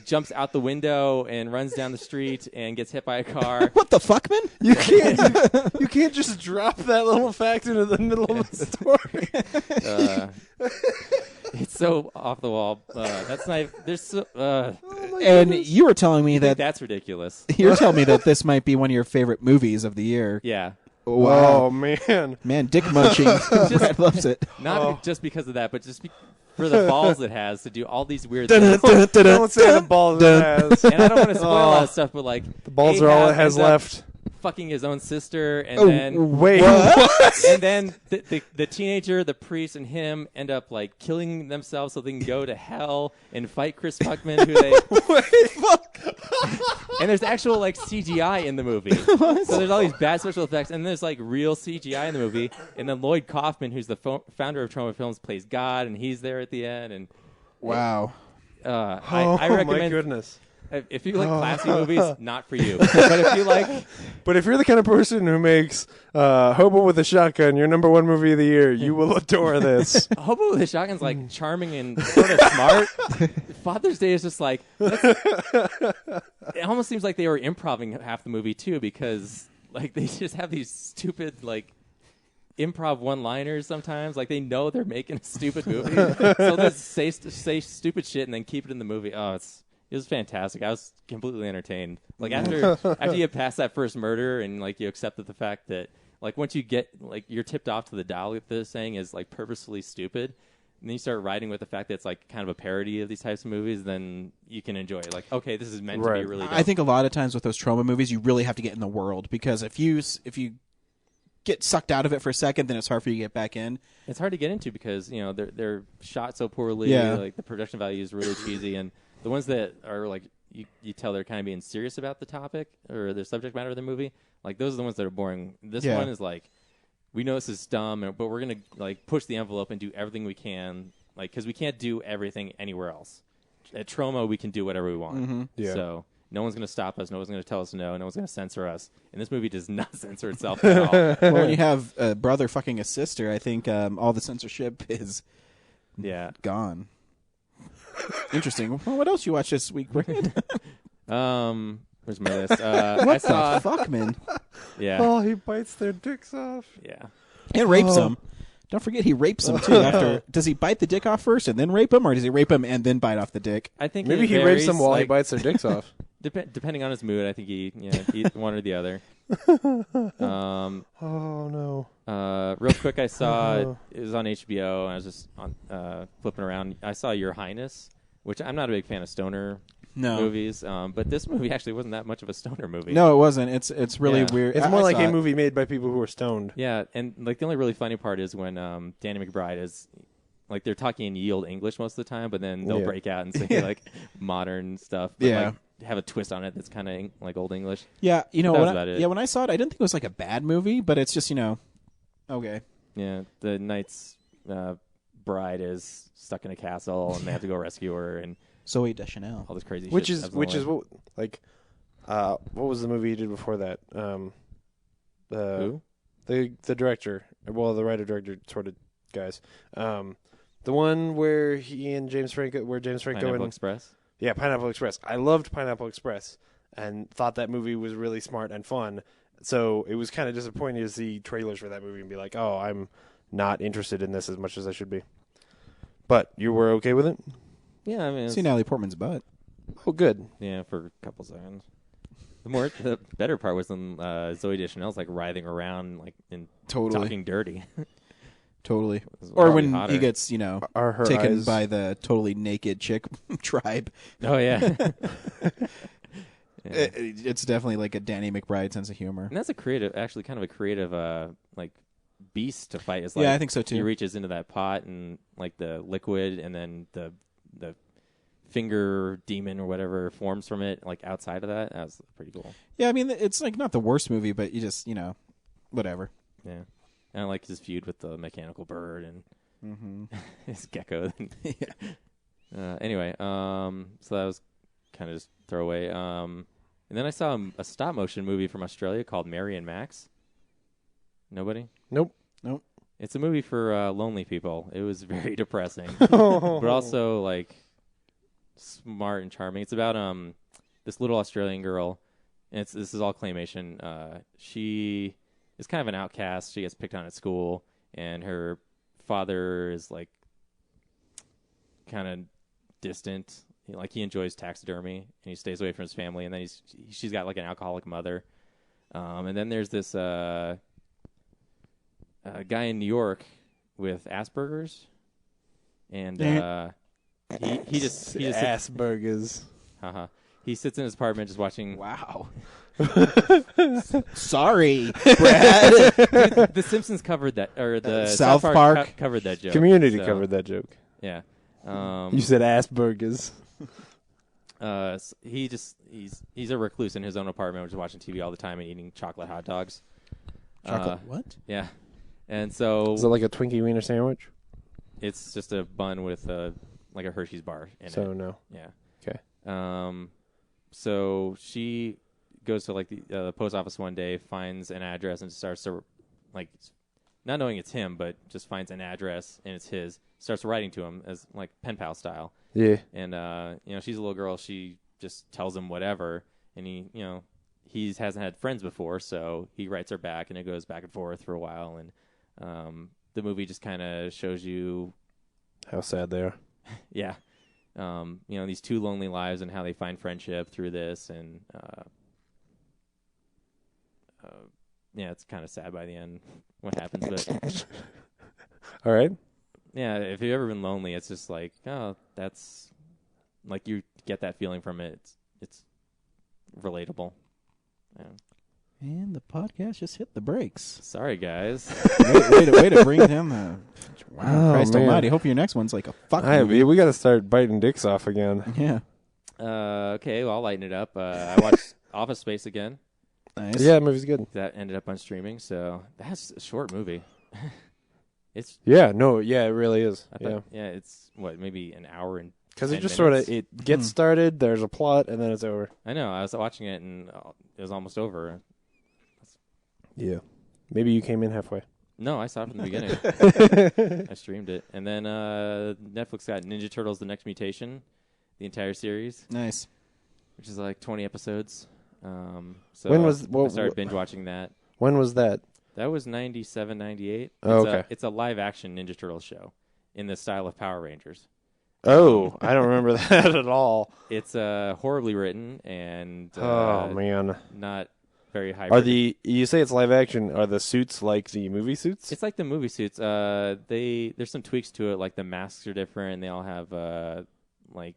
jumps out the window and runs down the street and gets hit by a car. What the fuck, man? You can't just drop that little fact into the middle of the story. It's so off the wall. That's not. There's so. And you were telling me that's ridiculous. You're telling me that this might be one of your favorite movies of the year. Yeah. Wow. Oh man, dick munching. Brad loves it. Not just because of that, but just for the balls it has to do all these weird things. Don't say the balls it has. And I don't want to spoil all that stuff, but the balls are all it has left. Fucking his own sister, and then wait, what? And then the teenager, the priest, and him end up killing themselves so they can go to hell and fight Chris Fuckman, who they wait, fuck. And there's actual CGI in the movie, so there's all these bad special effects, and there's real CGI in the movie, and then Lloyd Kaufman, who's the founder of Trauma Films, plays God, and he's there at the end, and wow. I recommend. My goodness. If you like classy movies, not for you. But if you're the kind of person who makes Hobo with a Shotgun your number one movie of the year, you will adore this. Hobo with a Shotgun's charming and sort of smart. Father's Day is just it almost seems like they were improvising half the movie too, because they just have these stupid improv one-liners sometimes. Like they know they're making a stupid movie, so they'll say stupid shit and then keep it in the movie. It was fantastic. I was completely entertained. Like after you pass that first murder and like you accepted the fact that like once you get like you're tipped off to the dialogue that they're saying is like purposefully stupid. And then you start writing with the fact that it's like kind of a parody of these types of movies, then you can enjoy it. Like, okay, this is meant to be really dumb. I think a lot of times with those trauma movies, you really have to get in the world because if you get sucked out of it for a second, then it's hard for you to get back in. It's hard to get into because they're shot so poorly. Yeah. Like the production value is really cheesy, and the ones that are like you tell they're kind of being serious about the topic or the subject matter of the movie. Like those are the ones that are boring. This one is like. We know this is dumb, but we're gonna like push the envelope and do everything we can, like because we can't do everything anywhere else. At Trauma, we can do whatever we want. Mm-hmm. Yeah. So no one's gonna stop us. No one's gonna tell us no. No one's gonna censor us. And this movie does not censor itself at all. Well, when you have a brother fucking a sister, I think all the censorship is gone. Interesting. Well, what else you watched this week, Brandon? Where's my list? What the fuck, man? Yeah. Oh, he bites their dicks off. Yeah. And rapes them. Don't forget he rapes them too. After does he bite the dick off first and then rape him, or does he rape him and then bite off the dick? I think maybe it he varies, rapes them while he like, bites their dicks off. Depending on his mood, I think he one or the other. Oh no. Real quick, I saw it was on HBO. And I was just on flipping around. I saw Your Highness, which I'm not a big fan of stoner movies. But this movie actually wasn't that much of a stoner movie. No, it wasn't. It's really weird. It's more like a movie made by people who are stoned. Yeah, and like the only really funny part is when Danny McBride is like they're talking in yield English most of the time, but then they'll break out and say like modern stuff. But, like, have a twist on it that's kind of like old English. Yeah, when I saw it, I didn't think it was like a bad movie, but it's just okay. Yeah, the knight's bride is stuck in a castle, and they have to go rescue her, and Zoe Deschanel, all this crazy shit. Which is what like what was the movie he did before that? Who? The director, well, the writer director sort of guys. The one where James Franco Pineapple Express. Yeah, Pineapple Express. I loved Pineapple Express and thought that movie was really smart and fun. So it was kind of disappointing to see trailers for that movie and be like, oh, I'm not interested in this as much as I should be. But you were okay with it? Yeah, I mean, see Natalie Portman's butt. Oh, good. Yeah, for a couple seconds. The better part was when Zoe Deschanel's like writhing around like and talking dirty. Totally. Or when hotter. he gets, taken by the totally naked chick tribe. Oh, yeah. It's definitely like a Danny McBride sense of humor. And that's actually kind of a creative, like, beast to fight. It's like, yeah, I think so, too. He reaches into that pot and, like, the liquid and then the finger demon or whatever forms from it, like, outside of that. That was pretty cool. Yeah, I mean, it's, like, not the worst movie, but you just, whatever. Yeah. And I like his feud with the mechanical bird and his gecko. Anyway, so that was kind of just throwaway. And then I saw a stop motion movie from Australia called Mary and Max. Nobody? Nope. It's a movie for lonely people. It was very depressing, but also like smart and charming. It's about this little Australian girl, and this is all claymation. She is kind of an outcast. She gets picked on at school, and her father is like kind of distant. Like he enjoys taxidermy, and he stays away from his family. And then she's got like an alcoholic mother. And then there's this guy in New York with Asperger's, and he just Asperger's. He sits in his apartment just watching. Wow. Sorry, Brad. The Simpsons covered that, or the South Park covered that joke. Community covered that joke. Yeah. You said Asperger's. He's a recluse in his own apartment, just watching TV all the time and eating chocolate hot dogs. Chocolate what? Yeah. And so is it like a Twinkie wiener sandwich? It's just a bun with like a Hershey's bar in it. So no. Yeah. Okay. So she goes to like the post office one day, finds an address, and starts to like not knowing it's him, but just finds an address and it's his. Starts writing to him as like pen pal style. Yeah. And she's a little girl. She just tells him whatever, and he hasn't had friends before, so he writes her back, and it goes back and forth for a while, and The movie just kind of shows you how sad they are. Yeah. These two lonely lives and how they find friendship through this. And, it's kind of sad by the end what happens. But all right. Yeah, if you've ever been lonely, it's just like, oh, that's like you get that feeling from it. It's relatable. Yeah. And the podcast just hit the brakes. Sorry, guys. way to bring down the... Wow, Christ man. almighty. Hope your next one's like a fuck movie. We got to start biting dicks off again. Yeah. Okay, well, I'll lighten it up. I watched Office Space again. Nice. Yeah, the movie's good. That ended up on streaming, so that's a short movie. It really is. It's maybe an hour and because it just minutes? sort of it gets started. There's a plot, and then it's over. I know. I was watching it, and it was almost over. Yeah, maybe you came in halfway. No, I saw it from the beginning. I streamed it, and then Netflix got Ninja Turtles: The Next Mutation, the entire series. Nice. Which is like 20 episodes. So I started binge watching that. When was that? That was 97, 98. Oh, okay. It's a live action Ninja Turtles show in the style of Power Rangers. Oh, I don't remember that at all. It's horribly written and oh man, not very high. You say it's live action? Are the suits like the movie suits? It's like the movie suits. There's some tweaks to it, like the masks are different. And they all have like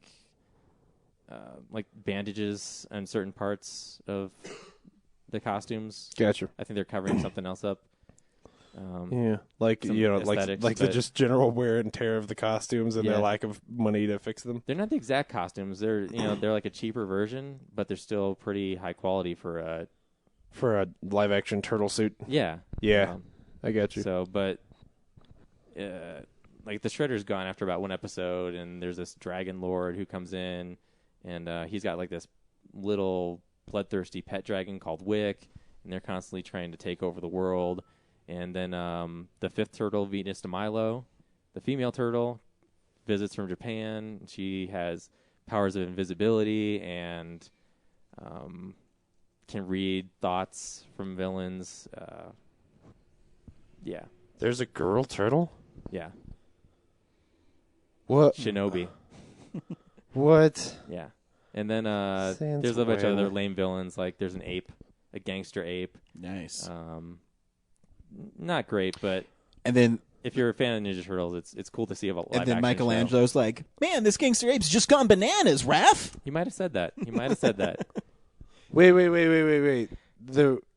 bandages on certain parts of the costumes. Gotcha. I think they're covering something else up. Like the just general wear and tear of the costumes and their lack of money to fix them. They're not the exact costumes. They're they're like a cheaper version, but they're still pretty high quality for a live action turtle suit. Yeah. Yeah. I got you. So, but like the Shredder's gone after about one episode, and there's this Dragon Lord who comes in, and he's got like this little bloodthirsty pet dragon called Wick, and they're constantly trying to take over the world. And then the fifth turtle, Venus de Milo, the female turtle, visits from Japan. She has powers of invisibility and can read thoughts from villains. Yeah. There's a girl turtle? Yeah. What? Shinobi. What? Yeah. And then there's a bunch of other lame villains. Like there's an ape, a gangster ape. Nice. Not great, but and then if you're a fan of Ninja Turtles, it's cool to see a live action. And then Michelangelo's like, "Man, this gangster ape's just gone bananas, Raph." He might have said that. Wait.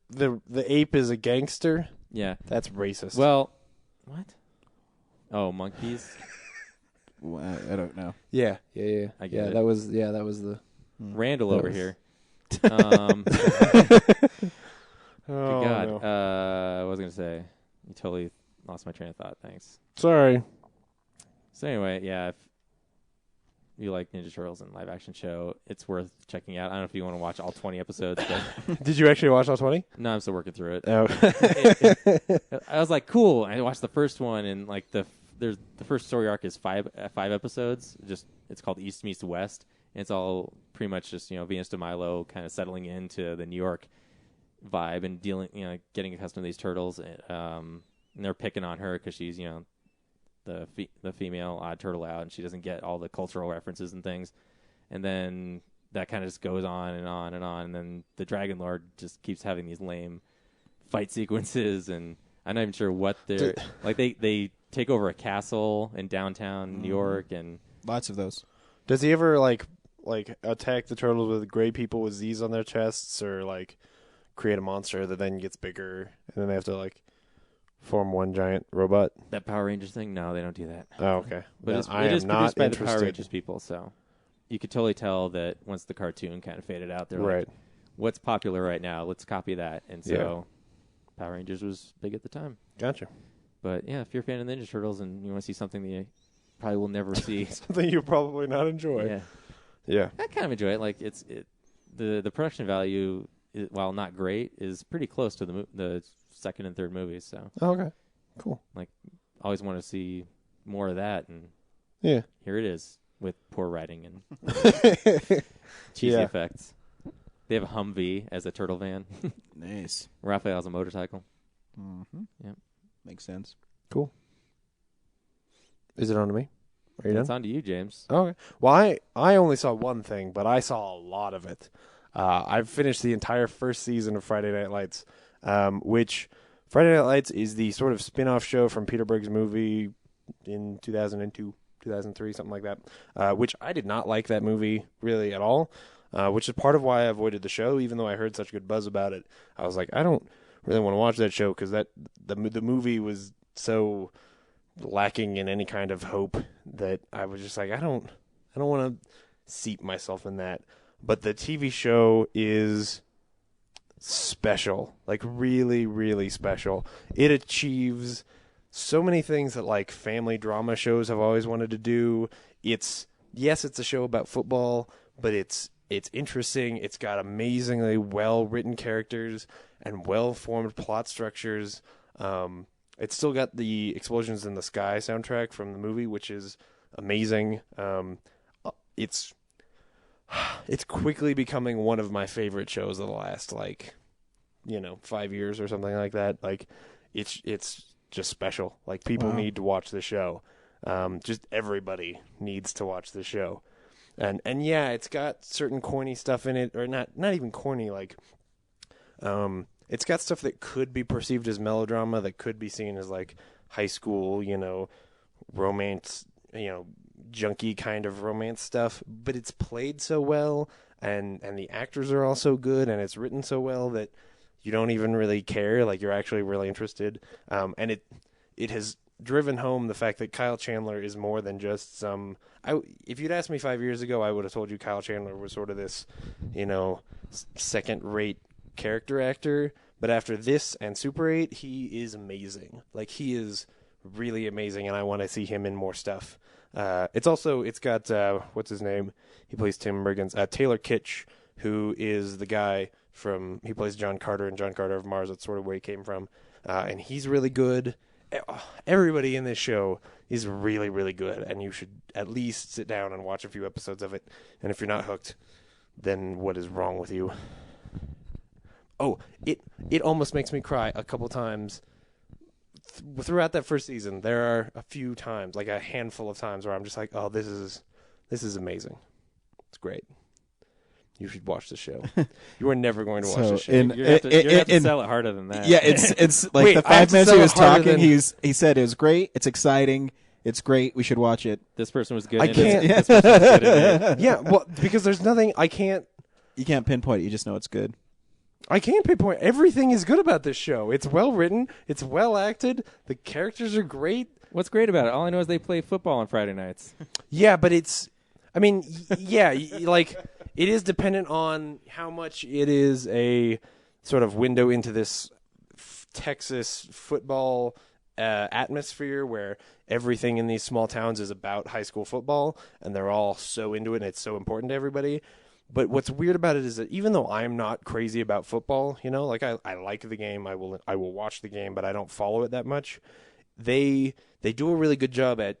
The ape is a gangster? Yeah. That's racist. Well, what? Oh, monkeys. Well, I don't know. Yeah. I get it. That was the Randall over here. Oh, God. no. What was I going to say? You totally lost my train of thought. Thanks. Sorry. So anyway, yeah, if you like Ninja Turtles and live action show, it's worth checking out. I don't know if you want to watch all 20 episodes. But Did you actually watch all 20? No, I'm still working through it. Oh. I was like, cool. I watched the first one, and like the first story arc is five episodes. It's called East Meets West, and it's all pretty much just Venus de Milo kind of settling into the New York vibe and getting accustomed to these turtles, and they're picking on her because she's the female odd turtle out, and she doesn't get all the cultural references and things, and then that kind of just goes on and on and on, and then the Dragon Lord just keeps having these lame fight sequences, and I'm not even sure what they're like. They take over a castle in downtown New York, and lots of those. Does he ever like attack the turtles with gray people with Z's on their chests, or like create a monster that then gets bigger, and then they have to like form one giant robot? That Power Rangers thing? No, they don't do that. Oh, okay. But it is produced by the Power Rangers people, so you could totally tell that once the cartoon kind of faded out, they're like, what's popular right now? Let's copy that. And so Power Rangers was big at the time. Gotcha. But yeah, if you're a fan of Ninja Turtles and you want to see something that you probably will never see. Something you'll probably not enjoy. Yeah. I kind of enjoy it. Like the production value, while not great, is pretty close to the second and third movies. So okay, cool. Like, always want to see more of that, and here it is with poor writing and cheesy effects. They have a Humvee as a turtle van. Nice. Raphael has a motorcycle. Mm-hmm. Yep. Makes sense. Cool. Is it on to me? Are you It's done? on to you, James. Okay. Well, I only saw one thing, but I saw a lot of it. I've finished the entire first season of Friday Night Lights, which Friday Night Lights is the sort of spin-off show from Peter Berg's movie in 2002, 2003, something like that, which I did not like that movie really at all, which is part of why I avoided the show, even though I heard such good buzz about it. I was like, I don't really want to watch that show because the movie was so lacking in any kind of hope that I was just like, I don't want to seep myself in that. But the TV show is special, like really, really special. It achieves so many things that like family drama shows have always wanted to do. It's a show about football, but it's interesting. It's got amazingly well-written characters and well-formed plot structures. It's still got the Explosions in the Sky soundtrack from the movie, which is amazing. It's quickly becoming one of my favorite shows of the last 5 years or something like that. Like it's just special. Like people need to watch the show. Just everybody needs to watch the show. And yeah, it's got certain corny stuff in it, or not even corny, it's got stuff that could be perceived as melodrama, that could be seen as like high school, romance, junky kind of romance stuff, but it's played so well, and the actors are all so good, and it's written so well that you don't even really care, like you're actually really interested. And it has driven home the fact that Kyle Chandler is more than just some. If you'd asked me 5 years ago, I would have told you Kyle Chandler was sort of this, second-rate character actor. But after this and Super 8, he is amazing. Like, he is really amazing, and I want to see him in more stuff. It's got what's his name? He plays Tim Riggins. Taylor Kitsch, who is the guy he plays John Carter in John Carter of Mars. That's sort of where he came from. And he's really good. Everybody in this show is really, really good, and you should at least sit down and watch a few episodes of it. And if you're not hooked, then what is wrong with you? Oh, it almost makes me cry a couple times. Throughout that first season, there are a few times, like a handful of times, where I'm just like, oh, this is amazing. It's great. You should watch the show. You are never going to watch the show. You're going to have to sell it harder than that. Yeah, it's like Wait, the 5 minutes he was talking, than... he said it was great, it's exciting, it's great, we should watch it. This person was good I in can't. it. This person was good in it. Yeah, well, because there's nothing I can't. You can't pinpoint it, you just know it's good. I can't pinpoint. Everything is good about this show. It's well written. It's well acted. The characters are great. What's great about it? All I know is they play football on Friday nights. Yeah, but it is dependent on how much it is a sort of window into this Texas football atmosphere where everything in these small towns is about high school football, and they're all so into it, and it's so important to everybody. But what's weird about it is that even though I'm not crazy about football, I like the game, I will watch the game, but I don't follow it that much. They do a really good job at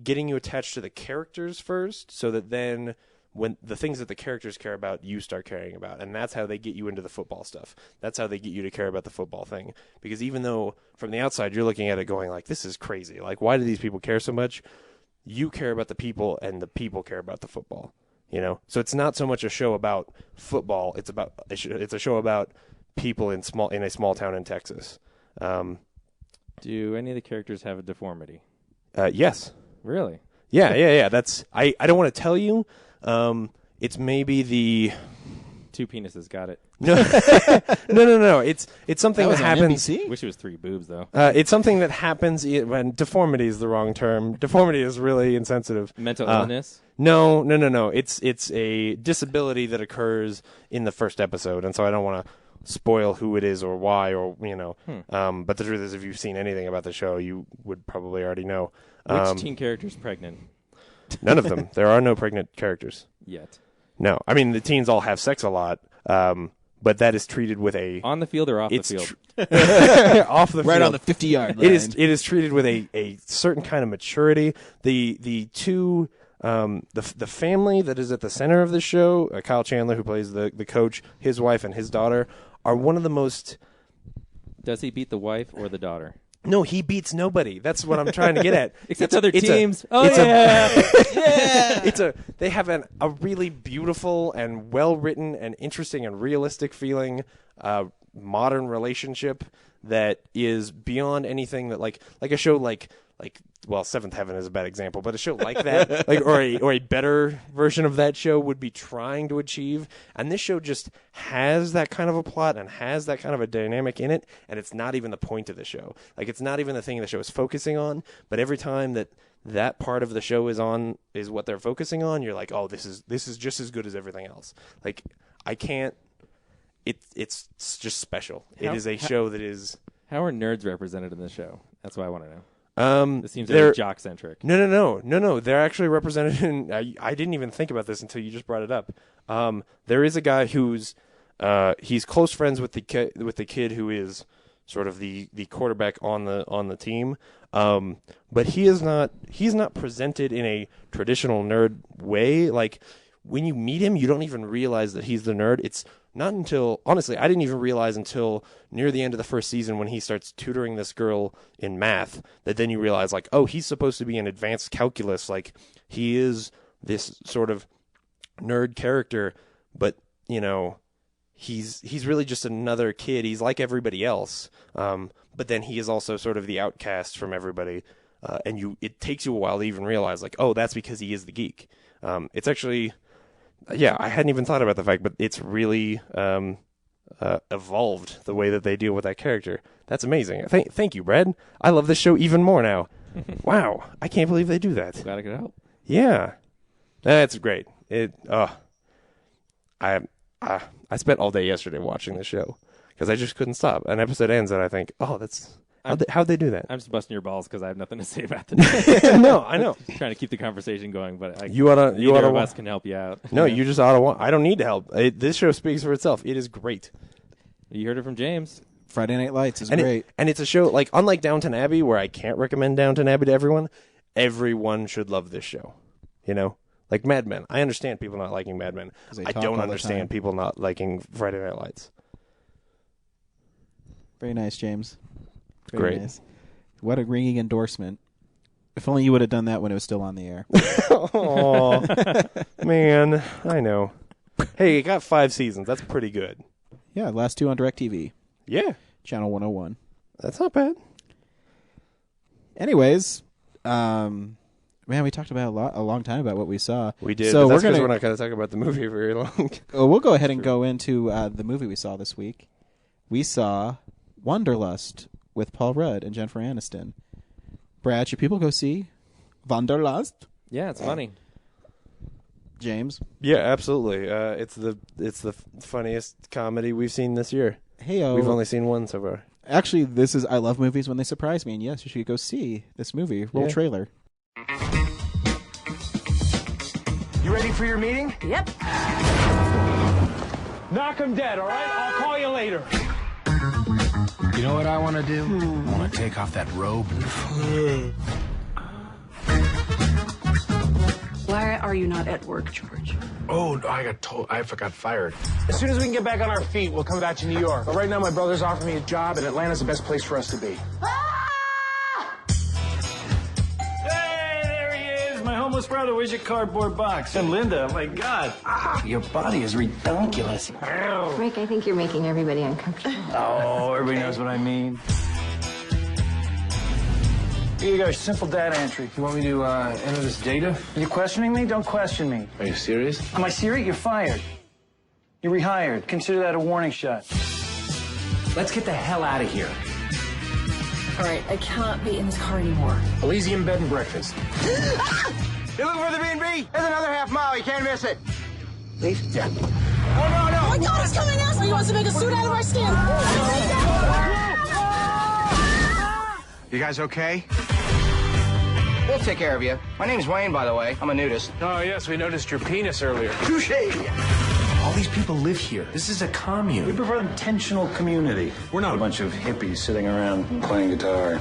getting you attached to the characters first, so that then when the things that the characters care about, you start caring about. And that's how they get you into the football stuff. That's how they get you to care about the football thing. Because even though from the outside you're looking at it going like, this is crazy, like why do these people care so much? You care about the people, and the people care about the football. So it's not so much a show about football. It's a show about people in a small town in Texas. Do any of the characters have a deformity? Yes. Really? Yeah. That's I don't want to tell you. It's maybe the 2 penises. Got it. no. It's something that happens. Wish it was 3 boobs though. It's something that happens when deformity is the wrong term. Deformity is really insensitive. Mental illness. No. It's a disability that occurs in the first episode, and so I don't want to spoil who it is or why or But the truth is, if you've seen anything about the show, you would probably already know. Which teen character's pregnant? None of them. There are no pregnant characters Yet. No, I mean the teens all have sex a lot, but that is treated with a on the field or off the field. Off the right field. On the 50-yard line. It is treated with a certain kind of maturity. The two the family that is at the center of the show, Kyle Chandler, who plays the coach, his wife and his daughter, are one of the most. Does he beat the wife or the daughter? No, he beats nobody. That's what I'm trying to get at. Except other teams. They have a really beautiful and well-written and interesting and realistic feeling modern relationship that is beyond anything that like a show like Seventh Heaven is a bad example, but a show like that, or a better version of that show would be trying to achieve. And this show just has that kind of a plot and has that kind of a dynamic in it, and it's not even the point of the show. Like, it's not even the thing the show is focusing on, but every time that part of the show is what they're focusing on, you're like, oh, this is just as good as everything else. Like, I can't. It's just special. It is a show that is. How are nerds represented in this show? That's what I want to know. This seems very jock-centric. No. They're actually represented in... I didn't even think about this until you just brought it up. There is a guy who's... he's close friends with the kid who is sort of the quarterback on the team. But he's not presented in a traditional nerd way. Like, when you meet him, you don't even realize that he's the nerd. It's not until, honestly, I didn't even realize until near the end of the first season when he starts tutoring this girl in math, that then you realize, like, oh, he's supposed to be an advanced calculus. Like, he is this sort of nerd character, but, you know, he's really just another kid. He's like everybody else. But then he is also sort of the outcast from everybody. And it takes you a while to even realize, like, oh, that's because he is the geek. It's actually... Yeah, I hadn't even thought about the fact, but it's really evolved the way that they deal with that character. That's amazing. Thank you, Brad. I love this show even more now. Wow, I can't believe they do that. Glad I could help. Yeah, that's great. I spent all day yesterday watching the show because I just couldn't stop. An episode ends and I think, oh, that's... How'd they do that? I'm just busting your balls because I have nothing to say about the No, I know. Trying to keep the conversation going, but neither of us can help you out. No, you just ought to. I don't need to help. This show speaks for itself. It is great. You heard it from James. Friday Night Lights is great. And it's a show, like, unlike Downton Abbey, where I can't recommend Downton Abbey to everyone, everyone should love this show. You know? Like Mad Men. I understand people not liking Mad Men. I don't understand people not liking Friday Night Lights. Very nice, James. Very Great. Nice. What a ringing endorsement. If only you would have done that when it was still on the air. Oh, man. I know. Hey, it got 5 seasons. That's pretty good. Yeah, last 2 on DirecTV. Yeah. Channel 101. That's not bad. Anyways, man, we talked about a long time about what we saw. We did, so but we're not going to talk about the movie very long. We'll go ahead and go into the movie we saw this week. We saw Wanderlust with Paul Rudd and Jennifer Aniston. Brad, should people go see Wanderlust? Yeah, it's funny. James? Yeah, absolutely. It's the funniest comedy we've seen this year. Hey-o. We've only seen one so far. Actually, I love movies when they surprise me, and yes, you should go see this movie. Roll trailer. You ready for your meeting? Yep. Knock him dead, all right? I'll call you later. You know what I want to do? I want to take off that robe. Why are you not at work, George? Oh, I forgot fired. As soon as we can get back on our feet, we'll come back to New York. But right now, my brother's offering me a job, and Atlanta's the best place for us to be. Hey, there he is, my homeless brother. Where's your cardboard box? And Linda, oh my God. Your body is redonkulous. Rick, I think you're making everybody uncomfortable. Oh, everybody knows what I mean. Here you go, simple data entry. You want me to enter this data? Are you questioning me? Don't question me. Are you serious? Am I serious? You're fired. You're rehired. Consider that a warning shot. Let's get the hell out of here. All right, I cannot be in this car anymore. Elysium bed and breakfast. You looking for the B&B? There's another half mile. You can't miss it. Please? Yeah. Oh, no. Oh my God, he's coming out! He wants to make a suit out of our skin. You guys okay? We'll take care of you. My name's Wayne, by the way. I'm a nudist. Oh, yes, we noticed your penis earlier. Touche! All these people live here. This is a We commune. prefer an intentional community. We're not a bunch of hippies sitting around playing guitar.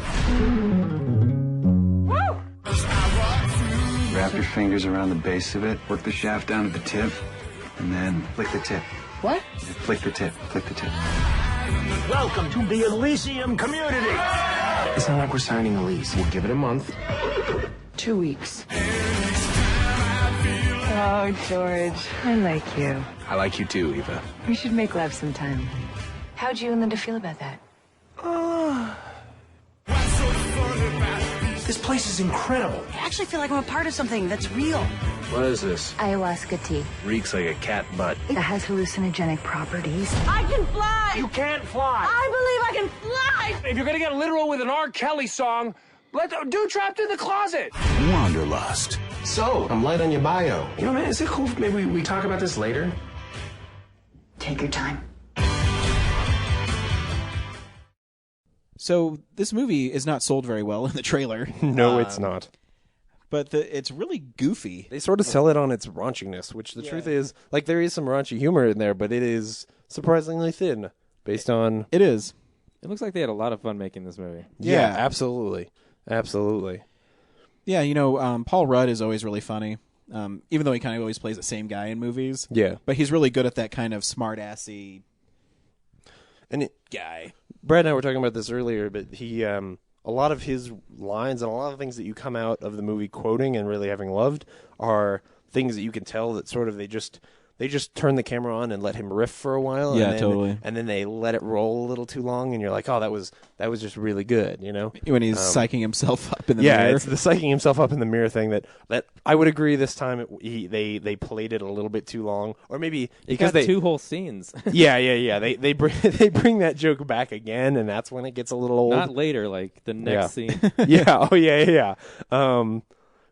Wrap your fingers around the base of it, work the shaft down to the tip, and then flick the tip. What? Flick the tip, flick the tip. Welcome to the Elysium community. It's not like we're signing a lease. We'll give it a month. 2 weeks. Oh, George, I like you. I like you too, Eva. We should make love sometime. How'd you and Linda feel about that? This place is incredible. I actually feel like I'm a part of something that's real. What is this? Ayahuasca tea. Reeks like a cat butt. It has hallucinogenic properties. I can fly! You can't fly. I believe I can fly! If you're gonna get literal with an R. Kelly song, let the dude trapped in the closet. Wanderlust. So, I'm light on your bio. You know, man, is it cool if maybe we talk about this later? Take your time. So this movie is not sold very well in the trailer. No, it's not. But it's really goofy. They sort of sell it on its raunchiness, which the truth is, like, there is some raunchy humor in there, but it is surprisingly thin based on... It is. It looks like they had a lot of fun making this movie. Yeah, absolutely. Absolutely. Yeah, you know, Paul Rudd is always really funny, even though he kind of always plays the same guy in movies. Yeah. But he's really good at that kind of smart-assy guy. Brad and I were talking about this earlier, but he, a lot of his lines and a lot of things that you come out of the movie quoting and really having loved are things that you can tell that sort of they just turn the camera on and let him riff for a while. Yeah, and then, totally. And then they let it roll a little too long, and you're like, oh, that was just really good, you know? when he's psyching himself up in the mirror. Yeah, it's the psyching himself up in the mirror thing that I would agree this time they played it a little bit too long, or maybe because they two whole scenes. yeah. They bring that joke back again, and that's when it gets a little old. Not later, like the next scene. Yeah. Oh yeah.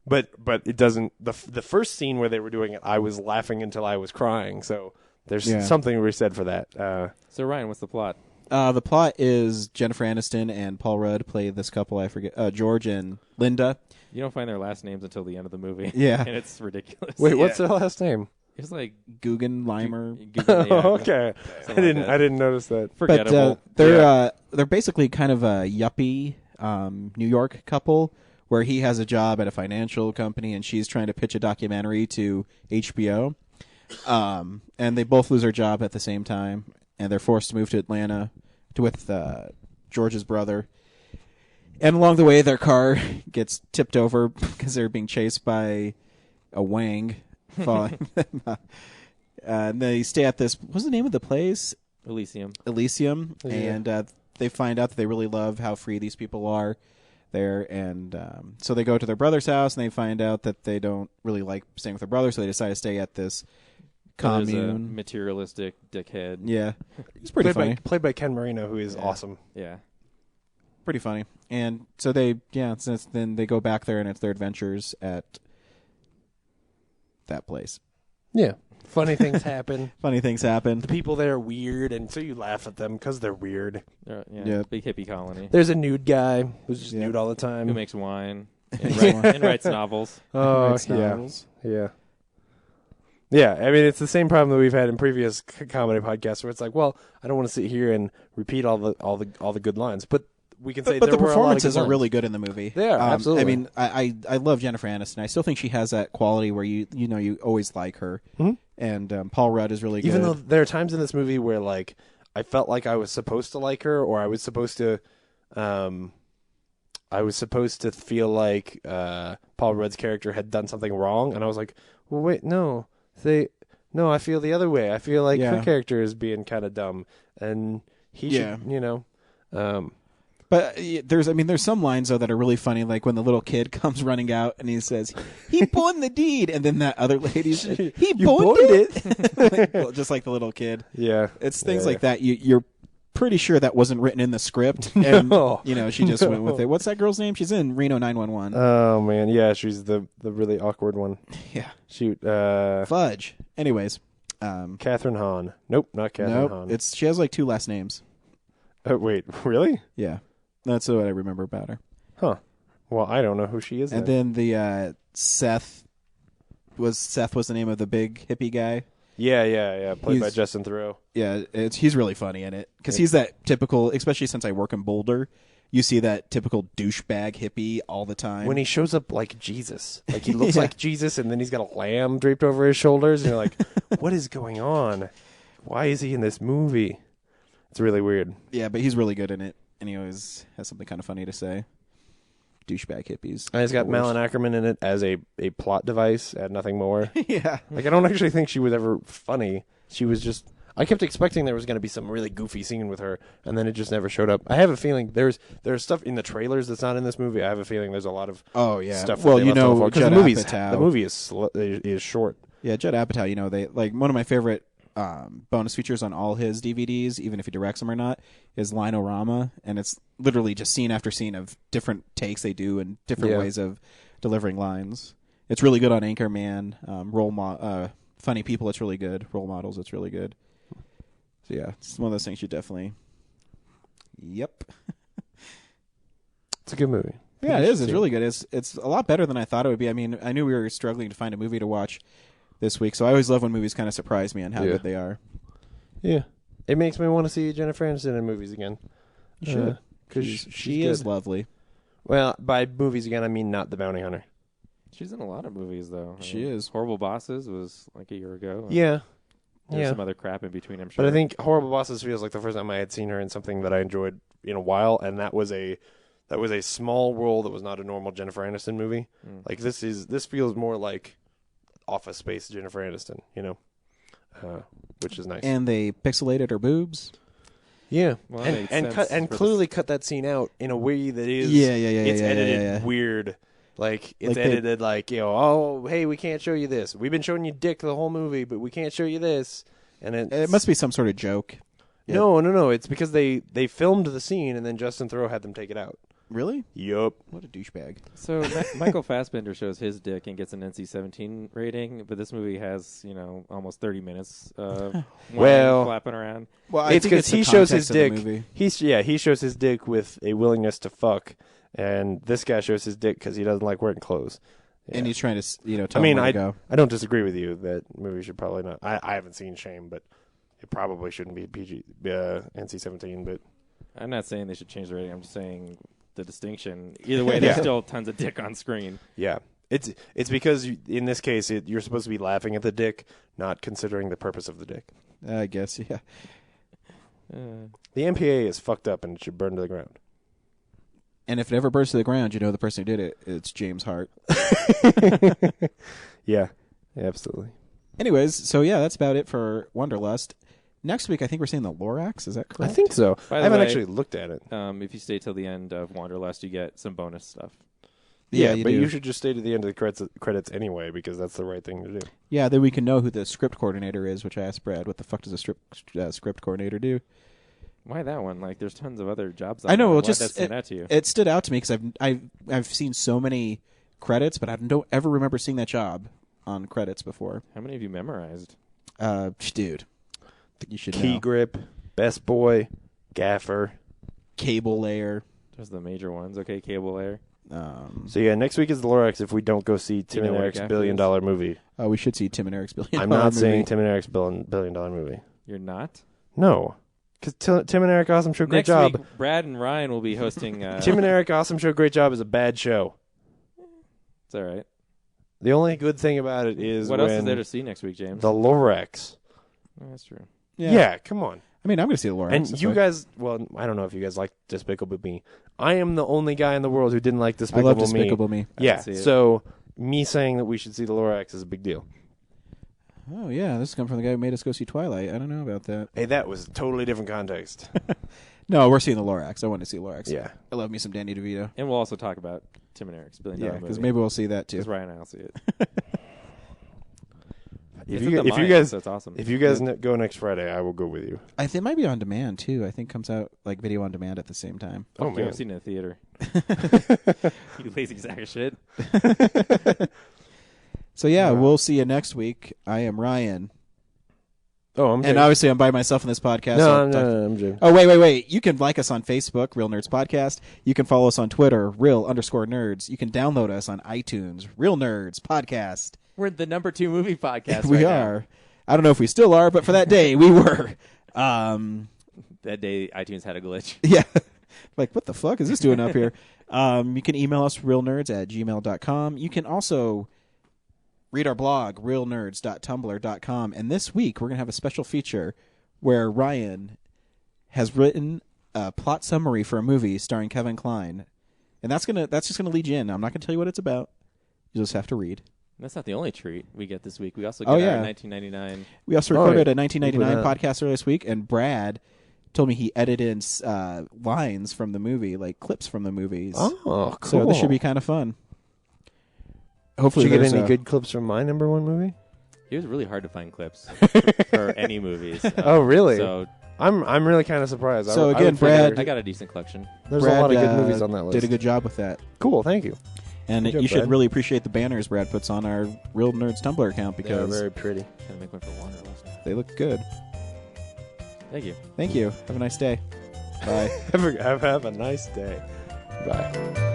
But it doesn't. The first scene where they were doing it, I was laughing until I was crying. So there's something to be said for that. So Ryan, what's the plot? The plot is Jennifer Aniston and Paul Rudd play this couple. I forget George and Linda. You don't find their last names until the end of the movie. Yeah, and it's ridiculous. Wait, what's their last name? It's like Guggenheimer. Okay, I didn't notice that. Forgettable. But they're basically kind of a yuppie New York couple, where he has a job at a financial company and she's trying to pitch a documentary to HBO. And they both lose their job at the same time, and they're forced to move to Atlanta with George's brother. And along the way, their car gets tipped over because they're being chased by a wang following them. And they stay at this, what's the name of the place? Elysium. Yeah. And they find out that they really love how free these people are there. And so they go to their brother's house, and they find out that they don't really like staying with their brother, so they decide to stay at this commune. There's a materialistic dickhead. Yeah. It's pretty funny. Played by Ken Marino, who is awesome. Yeah. Pretty funny. And so then they go back there, and it's their adventures at that place. Yeah. Funny things happen. Funny things happen. The people there are weird, and so you laugh at them because they're weird. Yeah. Big hippie colony. There's a nude guy who's just nude all the time. Who makes wine and writes novels. Oh, yeah. Yeah, I mean, it's the same problem that we've had in previous comedy podcasts, where it's like, well, I don't want to sit here and repeat all the good lines, but we can say but there the were performances a lot of good are really lines. good in the movie. They are, absolutely. I mean, I love Jennifer Aniston. I still think she has that quality where you always like her. Mm-hmm. And Paul Rudd is really good. Even though there are times in this movie where, like, I felt like I was supposed to like her, or I was supposed to feel like Paul Rudd's character had done something wrong, and I was like, well, wait, no, I feel the other way. I feel like her character is being kind of dumb, and he should, But there's some lines though that are really funny, like when the little kid comes running out and he says, "He bonned the deed," and then that other lady says, "He bonned it," just like the little kid. Yeah, it's things like that. You're pretty sure that wasn't written in the script, and she just went with it. What's that girl's name? She's in Reno 911. Oh man, yeah, she's the really awkward one. Yeah, shoot, Fudge. Anyways, Catherine Hahn. Nope, not Catherine Hahn. She has like 2 last names. Wait, really? Yeah. That's what I remember about her. Huh. Well, I don't know who she is. And then the Seth was the name of the big hippie guy. Yeah. Played by Justin Theroux. Yeah, he's really funny in it because he's that typical. Especially since I work in Boulder, you see that typical douchebag hippie all the time. When he shows up like Jesus, like he looks like Jesus, and then he's got a lamb draped over his shoulders, and you're like, "What is going on? Why is he in this movie?" It's really weird. Yeah, but he's really good in it. and he always has something kind of funny to say. Douchebag hippies. And it's got The Malin worst. Ackerman in it as a plot device and nothing more. Yeah. Like, I don't actually think she was ever funny. She was just... I kept expecting there was going to be some really goofy scene with her, and then it just never showed up. I have a feeling there's stuff in the trailers that's not in this movie. I have a feeling there's a lot of stuff. Well, that they you left on know, the Judd movie Apatow. is short. Yeah, Judd Apatow, you know, they like one of my favorite bonus features on all his DVDs, even if he directs them or not, is Linorama, and it's literally just scene after scene of different takes they do and different ways of delivering lines. It's really good on Anchorman, Funny People, it's really good. Role Models, it's really good. So yeah, it's one of those things you definitely... Yep. It's a good movie. Yeah, it is. It's really good. It's a lot better than I thought it would be. I mean, I knew we were struggling to find a movie to watch this week, so I always love when movies kind of surprise me on how good they are. Yeah. It makes me want to see Jennifer Aniston in movies again. You should. Because she is lovely. Well, by movies again, I mean not The Bounty Hunter. She's in a lot of movies, though. She is. Horrible Bosses was like a year ago. Yeah. There's some other crap in between, I'm sure. But I think Horrible Bosses feels like the first time I had seen her in something that I enjoyed in a while, and that was a small role that was not a normal Jennifer Aniston movie. Like this feels more like Office Space Jennifer Aniston, you know, which is nice. And they pixelated her boobs. Yeah, well, and clearly cut that scene out in a way that is it's edited weird. Like it's edited like, you know, oh hey, we can't show you this. We've been showing you dick the whole movie, but we can't show you this. And it must be some sort of joke. Yep. No. It's because they filmed the scene and then Justin Theroux had them take it out. Really? Yup. What a douchebag. So Michael Fassbender shows his dick and gets an NC-17 rating, but this movie has, you know, almost 30 minutes of flapping around. Well, it's because he shows his dick. He shows his dick with a willingness to fuck, and this guy shows his dick because he doesn't like wearing clothes. Yeah. And he's trying to, you know, tell him where to go. I don't disagree with you that movie should probably not. I haven't seen Shame, but it probably shouldn't be PG, NC-17. But I'm not saying they should change the rating. I'm just saying the distinction. Either way, there's still tons of dick on screen. Yeah. It's because in this case you're supposed to be laughing at the dick, not considering the purpose of the dick. I guess, yeah. The MPA is fucked up and it should burn to the ground. And if it ever burns to the ground, you know the person who did it. It's James Hart. Yeah, absolutely. Anyways, so yeah, that's about it for Wanderlust. Next week, I think we're seeing the Lorax. Is that correct? I think so. By I the haven't way, actually looked at it. If you stay till the end of Wanderlust, you get some bonus stuff. Yeah, you but do. you should just stay to the end of the credits anyway, because that's the right thing to do. Yeah, then we can know who the script coordinator is, which I asked Brad, what the fuck does a script coordinator do? Why that one? Like, there's tons of other jobs. I know. Why Well, did just that stand out to you? It stood out to me because I've seen so many credits, but I don't ever remember seeing that job on credits before. How many have you memorized? Dude, you should Key know. grip, best boy, gaffer, Cable layer. There's the major ones. Okay, cable layer. So yeah, next week is the Lorax if we don't go see Tim know and what Eric's gaffer $1 billion is? movie. We should see Tim and Eric's $1 billion I'm not movie. saying Tim and Eric's $1 billion movie. You're not? No. Because Tim and Eric Awesome Show Great Next Job. week, Brad and Ryan will be hosting... Tim and Eric Awesome Show Great Job is a bad show. It's all right. The only good thing about it is What else is there to see next week, James? The Lorax. Oh, that's true. Yeah, come on. I mean, I'm going to see the Lorax. And you guys, well, I don't know if you guys like Despicable Me. I am the only guy in the world who didn't like Despicable Me. I love Despicable Me. Yeah, so me saying that we should see the Lorax is a big deal. Oh, yeah, this is coming from the guy who made us go see Twilight. I don't know about that. Hey, that was a totally different context. No, we're seeing the Lorax. I want to see Lorax. Yeah. I love me some Danny DeVito. And we'll also talk about Tim and Eric's $1 billion movie. because maybe we'll see that too. Because Ryan and I'll see it. If It's you at the Mayan, guys, so it's awesome. if you guys go next Friday, I will go with you. I think it might be on demand too. I think it comes out like video on demand at the same time. Fuck you, man. I've seen it in the theater. You lazy sack of shit. So yeah, we'll see you next week. I am Ryan. Oh, I'm And obviously I'm by myself in this podcast. No, I'm Jim. Oh, wait. You can like us on Facebook, Real Nerds Podcast. You can follow us on Twitter, Real_Nerds. You can download us on iTunes, Real Nerds Podcast. We're the number 2 movie podcast. We right are. I don't know if we still are, but for that day, we were. That day, iTunes had a glitch. Yeah. Like, what the fuck is this doing up here? You can email us, realnerds@gmail.com. You can also read our blog, realnerds.tumblr.com. And this week, we're going to have a special feature where Ryan has written a plot summary for a movie starring Kevin Kline, and that's just gonna lead you in. I'm not gonna tell you what it's about. You just have to read. That's not the only treat we get this week. We also get our 1999. We also recorded a 1999 podcast earlier this week, and Brad told me he edited in lines from the movie, like clips from the movies. Oh, cool. So this should be kind of fun. Hopefully, did you get any good clips from my number one movie? It was really hard to find clips for any movies. Oh, really? So I'm really kind of surprised. So again, Brad, I got a decent collection. There's Brad, a lot of good movies on that list. Did a good job with that. Cool, thank you. And Good job, you should Brad. really appreciate the banners Brad puts on our Real Nerds Tumblr account because they're very pretty. Gotta make one for Wanderlust. They look good. Thank you. Thank you. Have a nice day. Bye. Have a nice day. Bye.